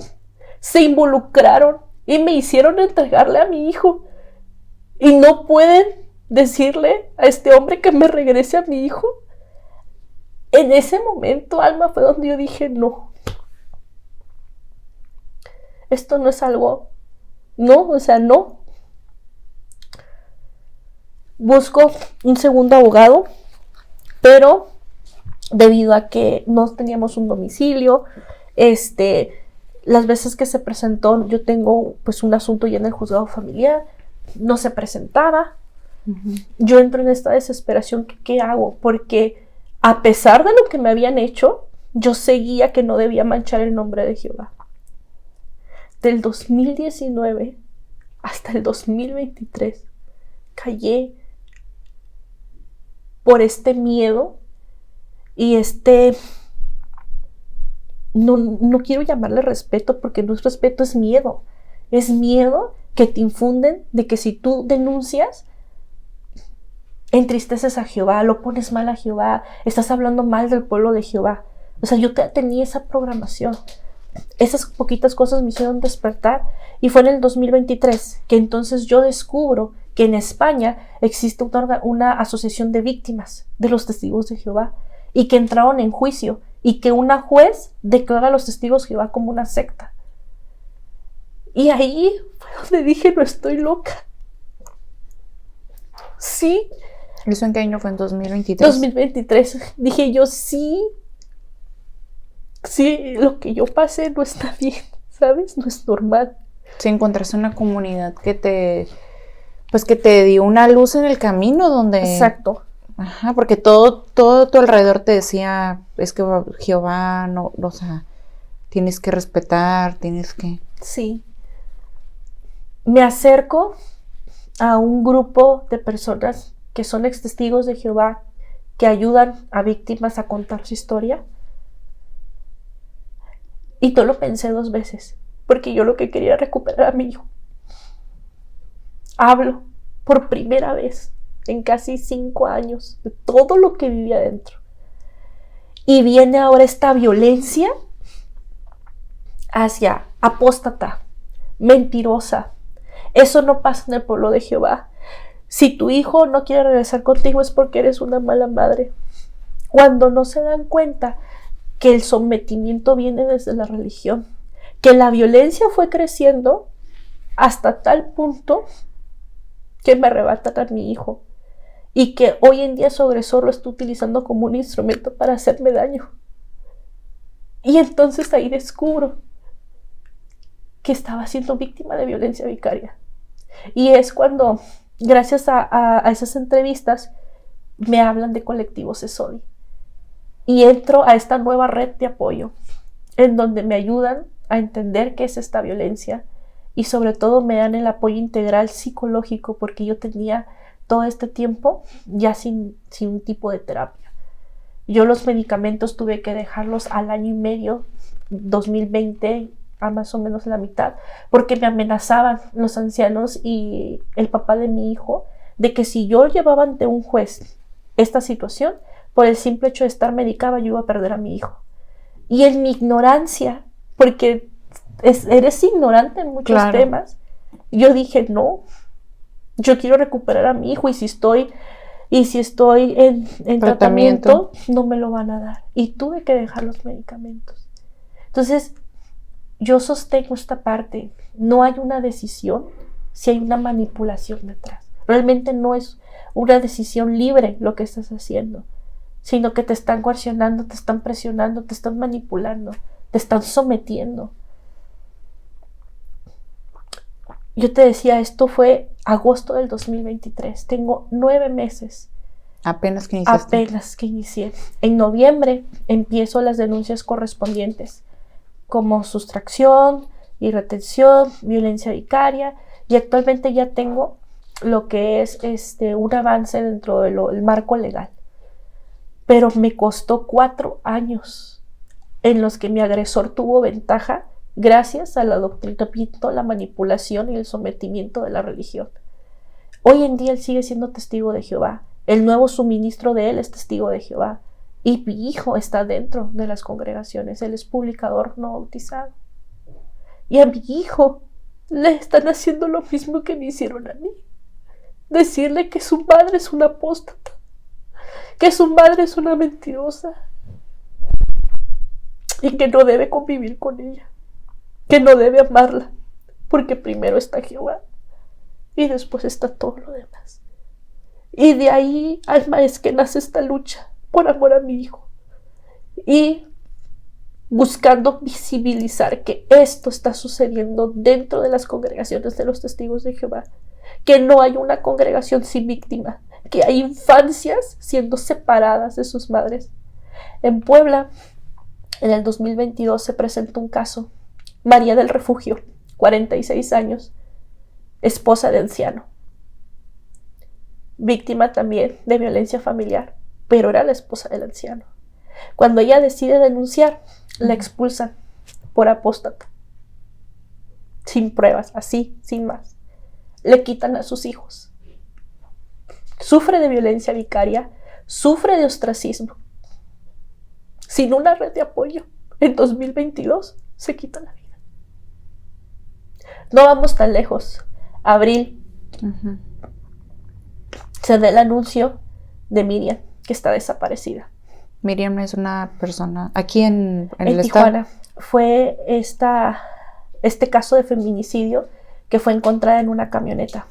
se involucraron y me hicieron entregarle a mi hijo. Y no pueden decirle a este hombre que me regrese a mi hijo. En ese momento, Alma, fue donde yo dije, no. Esto no es algo... No, o sea, no. Busco un segundo abogado, pero debido a que no teníamos un domicilio, las veces que se presentó, yo tengo pues un asunto ya en el juzgado familiar, no se presentaba. Yo entro en esta desesperación, ¿qué hago? Porque a pesar de lo que me habían hecho, yo seguía que no debía manchar el nombre de Jehová. Del 2019 hasta el 2023 callé por este miedo y no quiero llamarle respeto porque no es respeto, es miedo. Es miedo que te infunden de que si tú denuncias, entristeces a Jehová, lo pones mal a Jehová, estás hablando mal del pueblo de Jehová. O sea, yo tenía esa programación. Esas poquitas cosas me hicieron despertar y fue en el 2023 que entonces yo descubro que en España existe una asociación de víctimas de los testigos de Jehová y que entraron en juicio y que una juez declara a los testigos de Jehová como una secta. Y ahí fue donde dije, no estoy loca. Sí. ¿Eso en qué año fue? ¿En 2023? 2023. Dije yo, sí, lo que yo pasé no está bien, ¿sabes? No es normal. Si encontraste una comunidad que te dio una luz en el camino donde... Exacto. Ajá, porque todo tu alrededor te decía, es que Jehová, no, o sea, tienes que respetar, tienes que... Sí. Me acerco a un grupo de personas que son ex testigos de Jehová, que ayudan a víctimas a contar su historia. Y yo lo pensé 2 veces, porque yo lo que quería era recuperar a mi hijo. Hablo por primera vez en casi 5 años de todo lo que vivía adentro. Y viene ahora esta violencia hacia apóstata, mentirosa. Eso no pasa en el pueblo de Jehová. Si tu hijo no quiere regresar contigo es porque eres una mala madre. Cuando no se dan cuenta que el sometimiento viene desde la religión, que la violencia fue creciendo hasta tal punto que me arrebatan a mi hijo y que hoy en día su agresor lo está utilizando como un instrumento para hacerme daño. Y entonces ahí descubro que estaba siendo víctima de violencia vicaria. Y es cuando, gracias a esas entrevistas, me hablan de Colectivo CESODI. Y entro a esta nueva red de apoyo, en donde me ayudan a entender qué es esta violencia y sobre todo me dan el apoyo integral psicológico, porque yo tenía todo este tiempo ya sin un tipo de terapia. Yo los medicamentos tuve que dejarlos al año y medio, 2020, a más o menos la mitad, porque me amenazaban los ancianos y el papá de mi hijo de que si yo llevaba ante un juez esta situación, por el simple hecho de estar medicada, yo iba a perder a mi hijo. Y en mi ignorancia, porque eres ignorante en muchos temas, yo dije, no, yo quiero recuperar a mi hijo y si estoy en tratamiento, no me lo van a dar. Y tuve que dejar los medicamentos. Entonces, yo sostengo esta parte. No hay una decisión si hay una manipulación detrás. Realmente no es una decisión libre lo que estás haciendo, sino que te están coaccionando, te están presionando, te están manipulando, te están sometiendo. Yo te decía, esto fue agosto del 2023. Tengo 9 meses. Apenas que iniciaste. Apenas que inicié. En noviembre empiezo las denuncias correspondientes, como sustracción y retención, violencia vicaria, y actualmente ya tengo lo que es un avance dentro del marco legal. Pero me costó 4 años en los que mi agresor tuvo ventaja gracias al adoctrinamiento, la manipulación y el sometimiento de la religión. Hoy en día él sigue siendo testigo de Jehová. El nuevo suministro de él es testigo de Jehová. Y mi hijo está dentro de las congregaciones. Él es publicador no bautizado. Y a mi hijo le están haciendo lo mismo que me hicieron a mí. Decirle que su madre es una apóstata, que su madre es una mentirosa y que no debe convivir con ella, que no debe amarla, porque primero está Jehová y después está todo lo demás. Y de ahí, Alma, es que nace esta lucha por amor a mi hijo y buscando visibilizar que esto está sucediendo dentro de las congregaciones de los testigos de Jehová, que no hay una congregación sin víctima, que hay infancias siendo separadas de sus madres. En Puebla, en el 2022 se presentó un caso. María del Refugio, 46 años, esposa de anciano, víctima también de violencia familiar, pero era la esposa del anciano. Cuando ella decide denunciar, la expulsan por apóstata, sin pruebas, así, sin más. Le quitan a sus hijos. Sufre de violencia vicaria, sufre de ostracismo. Sin una red de apoyo, en 2022 se quita la vida. No vamos tan lejos. Abril, se da el anuncio de Miriam, que está desaparecida. Miriam es una persona aquí en el Tijuana. estado. Fue este caso de feminicidio que fue encontrada en una camioneta.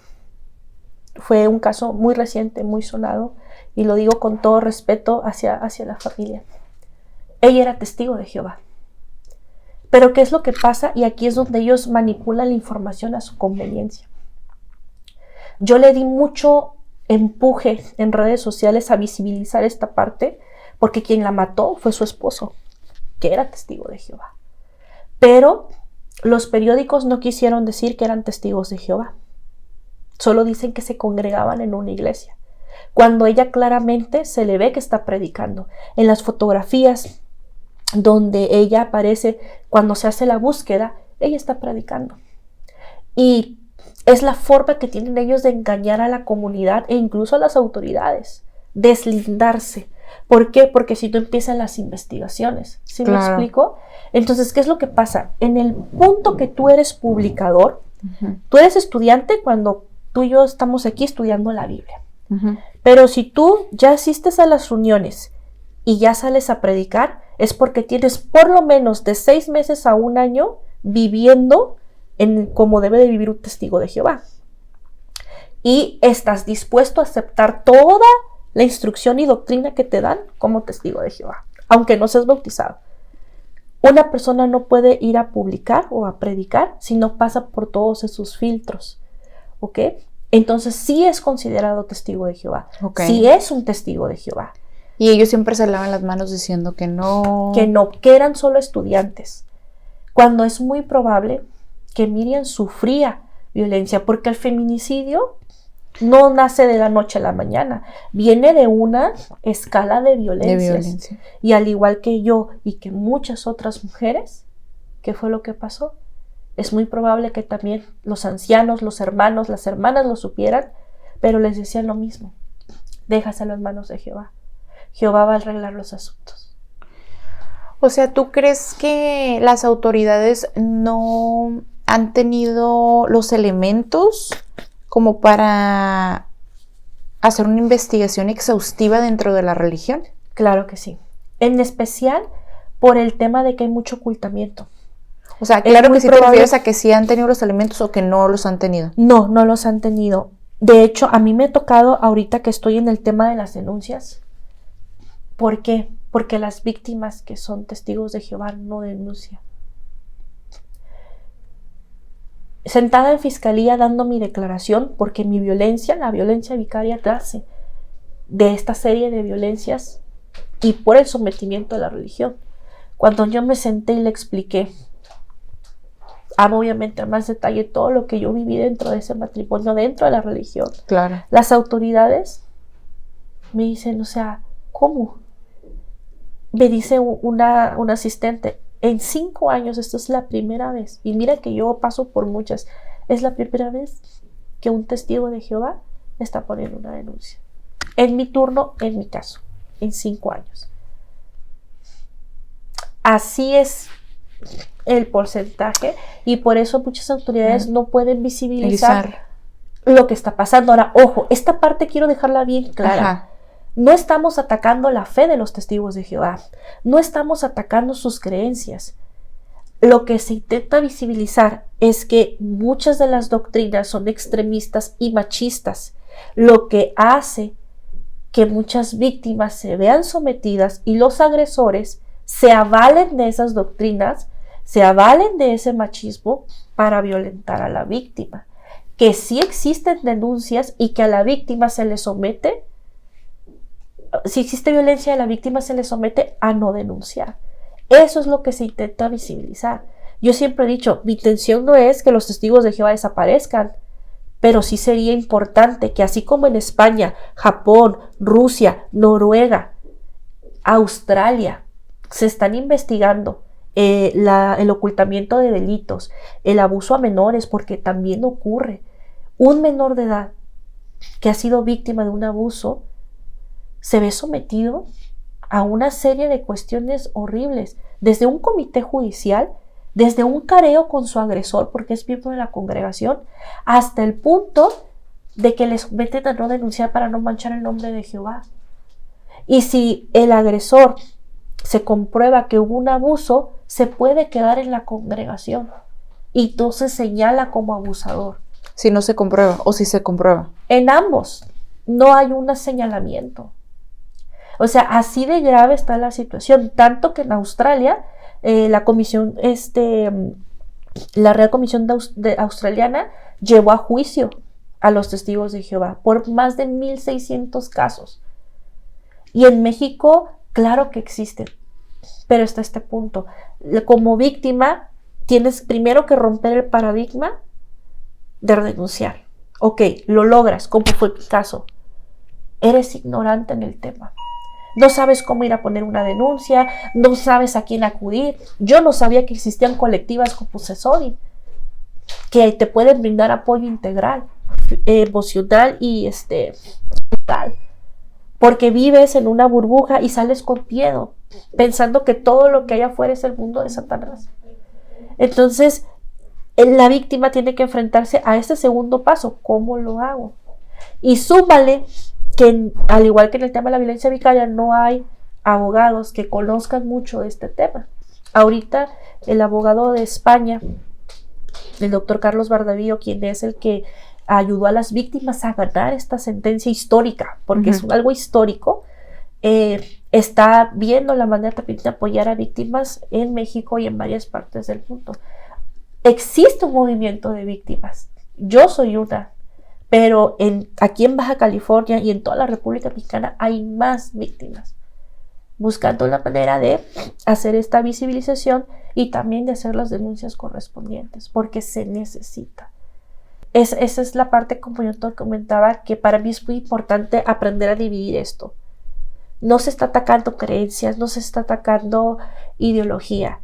Fue un caso muy reciente, muy sonado, y lo digo con todo respeto hacia la familia. Ella era testigo de Jehová. Pero ¿qué es lo que pasa? Y aquí es donde ellos manipulan la información a su conveniencia. Yo le di mucho empuje en redes sociales a visibilizar esta parte, porque quien la mató fue su esposo, que era testigo de Jehová. Pero los periódicos no quisieron decir que eran testigos de Jehová. Solo dicen que se congregaban en una iglesia, cuando ella claramente se le ve que está predicando. En las fotografías donde ella aparece, cuando se hace la búsqueda, ella está predicando. Y es la forma que tienen ellos de engañar a la comunidad e incluso a las autoridades, deslindarse. ¿Por qué? Porque si no empiezan las investigaciones. ¿Sí me explico? Entonces, ¿qué es lo que pasa? En el punto que tú eres publicador, tú eres estudiante cuando tú y yo estamos aquí estudiando la Biblia. Pero si tú ya asistes a las reuniones y ya sales a predicar, es porque tienes por lo menos de 6 meses a 1 año viviendo como debe de vivir un testigo de Jehová. Y estás dispuesto a aceptar toda la instrucción y doctrina que te dan como testigo de Jehová, aunque no seas bautizado. Una persona no puede ir a publicar o a predicar si no pasa por todos esos filtros, ¿ok? Entonces sí es considerado testigo de Jehová, sí es un testigo de Jehová. Y ellos siempre se lavan las manos diciendo que no. Que eran solo estudiantes, cuando es muy probable que Miriam sufría violencia, porque el feminicidio no nace de la noche a la mañana, viene de una escala de violencias. Y al igual que yo y que muchas otras mujeres, ¿qué fue lo que pasó? Es muy probable que también los ancianos, los hermanos, las hermanas lo supieran, pero les decían lo mismo: déjaselo en manos de Jehová. Jehová va a arreglar los asuntos. O sea, ¿tú crees que las autoridades no han tenido los elementos como para hacer una investigación exhaustiva dentro de la religión? Claro que sí. En especial por el tema de que hay mucho ocultamiento. O sea, claro que sí te refieres a que sí han tenido los elementos o que no los han tenido. No, no los han tenido. De hecho, a mí me ha tocado ahorita que estoy en el tema de las denuncias. ¿Por qué? Porque las víctimas que son testigos de Jehová no denuncian. Sentada en fiscalía dando mi declaración, porque mi violencia, la violencia vicaria, nace de esta serie de violencias y por el sometimiento a la religión. Cuando yo me senté y le expliqué, obviamente a más detalle, todo lo que yo viví dentro de ese matrimonio, dentro de la religión. Claro. Las autoridades me dicen, o sea, ¿cómo? Me dice una asistente, en 5 años esto es la primera vez, y mira que yo paso por muchas, es la primera vez que un testigo de Jehová está poniendo una denuncia. En mi turno, en mi caso, en 5 años. Así es el porcentaje, y por eso muchas autoridades no pueden visibilizar lo que está pasando. Ahora, ojo, esta parte quiero dejarla bien clara. Ajá. No estamos atacando la fe de los testigos de Jehová. No estamos atacando sus creencias. Lo que se intenta visibilizar es que muchas de las doctrinas son extremistas y machistas, lo que hace que muchas víctimas se vean sometidas y los agresores se avalen de esas doctrinas, se avalen de ese machismo para violentar a la víctima. Que sí existen denuncias y que a la víctima se le somete. Si existe violencia, a la víctima se le somete a no denunciar. Eso es lo que se intenta visibilizar. Yo siempre he dicho, mi intención no es que los testigos de Jehová desaparezcan, pero sí sería importante que así como en España, Japón, Rusia, Noruega, Australia, se están investigando el ocultamiento de delitos, el abuso a menores, porque también ocurre. Un menor de edad que ha sido víctima de un abuso se ve sometido a una serie de cuestiones horribles, desde un comité judicial, desde un careo con su agresor porque es miembro de la congregación, hasta el punto de que les someten a no denunciar para no manchar el nombre de Jehová. Y si el agresor se comprueba que hubo un abuso, se puede quedar en la congregación y entonces señala como abusador. Si no se comprueba o si se comprueba. En ambos no hay un señalamiento. O sea, así de grave está la situación, tanto que en Australia la comisión, la Real Comisión Australiana llevó a juicio a los testigos de Jehová por más de 1,600 casos. Y en México, claro que existen, pero está este punto. Como víctima, tienes primero que romper el paradigma de denunciar. Ok, lo logras, como fue mi caso. Eres ignorante en el tema. No sabes cómo ir a poner una denuncia, no sabes a quién acudir. Yo no sabía que existían colectivas como CESODI, que te pueden brindar apoyo integral, emocional y mental. Porque vives en una burbuja y sales con miedo, pensando que todo lo que hay afuera es el mundo de Satanás. Entonces, la víctima tiene que enfrentarse a este segundo paso. ¿Cómo lo hago? Y súmale que, al igual que en el tema de la violencia vicaria, no hay abogados que conozcan mucho de este tema. Ahorita, el abogado de España, el doctor Carlos Bardavío, quien es el que ayudó a las víctimas a ganar esta sentencia histórica, porque es algo histórico, está viendo la manera también de apoyar a víctimas en México y en varias partes del mundo. Existe un movimiento de víctimas. Yo soy una, pero aquí en Baja California y en toda la República Mexicana hay más víctimas, buscando la manera de hacer esta visibilización y también de hacer las denuncias correspondientes, porque se necesita. Esa es la parte, como yo te comentaba, que para mí es muy importante aprender a dividir esto. No se está atacando creencias, no se está atacando ideología.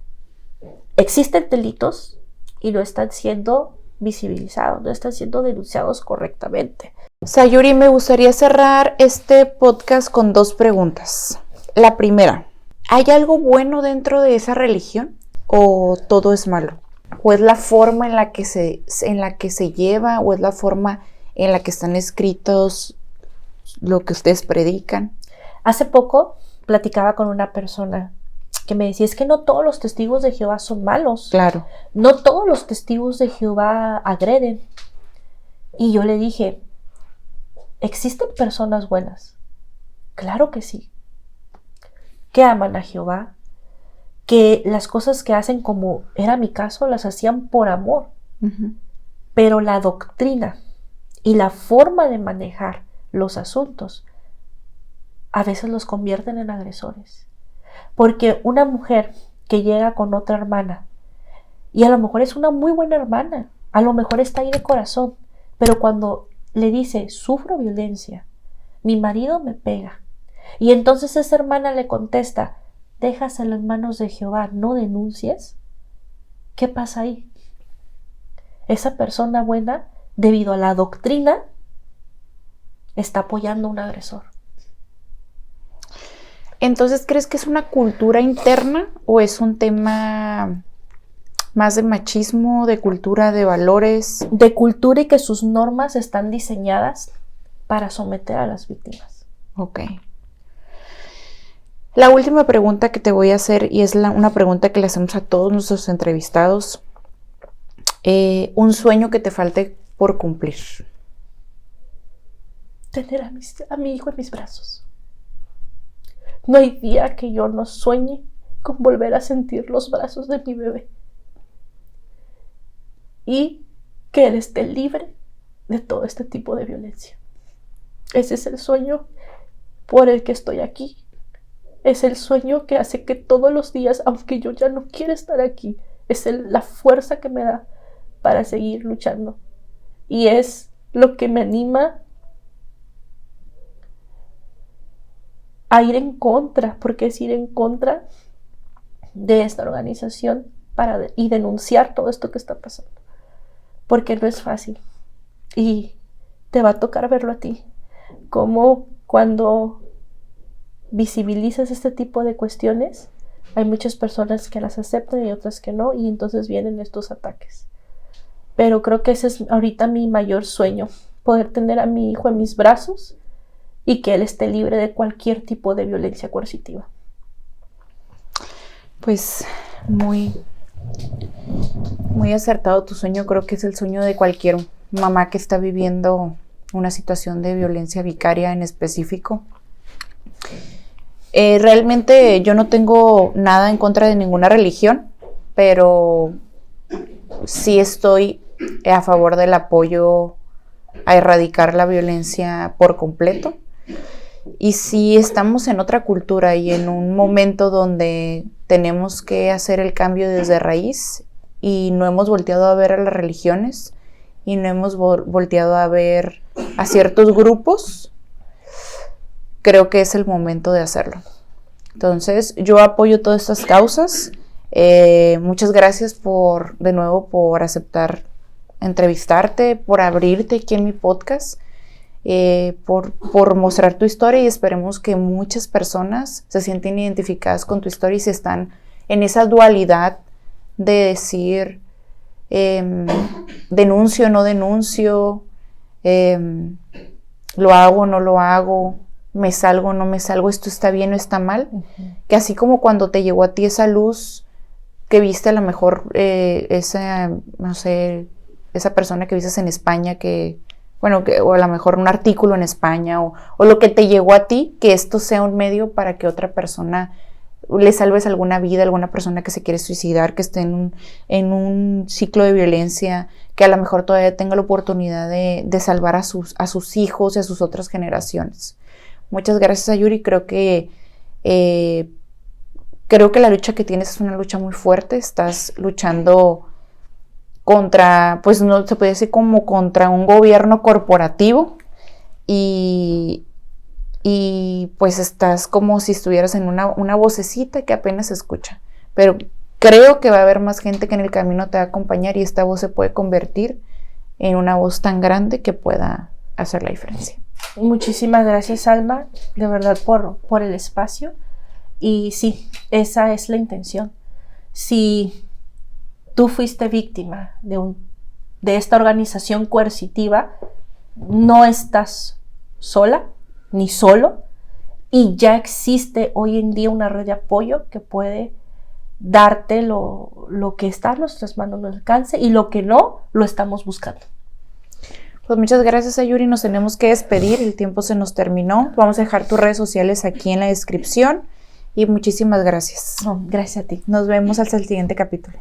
Existen delitos y no están siendo visibilizados, no están siendo denunciados correctamente. Sayuri, me gustaría cerrar este podcast con 2 preguntas. La primera, ¿hay algo bueno dentro de esa religión o todo es malo? ¿O es la forma en la que se lleva, o es la forma en la que están escritos lo que ustedes predican? Hace poco platicaba con una persona que me decía, es que no todos los testigos de Jehová son malos. Claro. No todos los testigos de Jehová agreden. Y yo le dije, ¿existen personas buenas? Claro que sí. Que aman a Jehová, que las cosas que hacen, como era mi caso, las hacían por amor. Pero la doctrina y la forma de manejar los asuntos a veces los convierten en agresores. Porque una mujer que llega con otra hermana, y a lo mejor es una muy buena hermana, a lo mejor está ahí de corazón, pero cuando le dice, sufro violencia, mi marido me pega, y entonces esa hermana le contesta, dejas en las manos de Jehová, no denuncies, ¿qué pasa ahí? Esa persona buena, debido a la doctrina, está apoyando a un agresor. Entonces, ¿crees que es una cultura interna o es un tema más de machismo, de cultura, de valores? De cultura, y que sus normas están diseñadas para someter a las víctimas. Ok. La última pregunta que te voy a hacer, y es una pregunta que le hacemos a todos nuestros entrevistados. Un sueño que te falte por cumplir. Tener a mi hijo en mis brazos. No hay día que yo no sueñe con volver a sentir los brazos de mi bebé. Y que él esté libre de todo este tipo de violencia. Ese es el sueño por el que estoy aquí. Es el sueño que hace que todos los días, aunque yo ya no quiera estar aquí, es la fuerza que me da para seguir luchando. Y es lo que me anima a ir en contra, porque es ir en contra de esta organización y denunciar todo esto que está pasando. Porque no es fácil. Y te va a tocar verlo a ti. Como cuando visibilizas este tipo de cuestiones, hay muchas personas que las aceptan y otras que no, y entonces vienen estos ataques. Pero creo que ese es ahorita mi mayor sueño, poder tener a mi hijo en mis brazos y que él esté libre de cualquier tipo de violencia coercitiva. Pues muy acertado tu sueño. Creo que es el sueño de cualquier mamá que está viviendo una situación de violencia vicaria en específico. Realmente yo no tengo nada en contra de ninguna religión, pero sí estoy a favor del apoyo a erradicar la violencia por completo. Y si estamos en otra cultura y en un momento donde tenemos que hacer el cambio desde raíz y no hemos volteado a ver a las religiones y no hemos volteado a ver a ciertos grupos, creo que es el momento de hacerlo. Entonces, yo apoyo todas estas causas. Muchas gracias de nuevo por aceptar entrevistarte, por abrirte aquí en mi podcast. Por mostrar tu historia, y esperemos que muchas personas se sienten identificadas con tu historia y se están en esa dualidad de decir denuncio o no denuncio, lo hago o no lo hago, me salgo o no me salgo, esto está bien o está mal. Que así como cuando te llegó a ti esa luz que viste, a lo mejor esa persona que viste en España o a lo mejor un artículo en España o lo que te llegó a ti, que esto sea un medio para que otra persona le salves alguna vida, alguna persona que se quiere suicidar, que esté en un ciclo de violencia, que a lo mejor todavía tenga la oportunidad de salvar a sus hijos y a sus otras generaciones. Muchas gracias, Ayuri. Creo que la lucha que tienes es una lucha muy fuerte. Estás luchando contra, pues no se puede decir como contra un gobierno corporativo y pues estás como si estuvieras en una vocecita que apenas se escucha, pero creo que va a haber más gente que en el camino te va a acompañar y esta voz se puede convertir en una voz tan grande que pueda hacer la diferencia. Muchísimas gracias, Alma, de verdad por el espacio, y sí, esa es la intención. Si tú fuiste víctima de esta organización coercitiva, no estás sola ni solo, y ya existe hoy en día una red de apoyo que puede darte lo que está a nuestras manos al alcance, y lo que no, lo estamos buscando. Pues muchas gracias, Ayuri. Nos tenemos que despedir, el tiempo se nos terminó. Vamos a dejar tus redes sociales aquí en la descripción y muchísimas gracias. Gracias a ti. Nos vemos hasta el siguiente capítulo.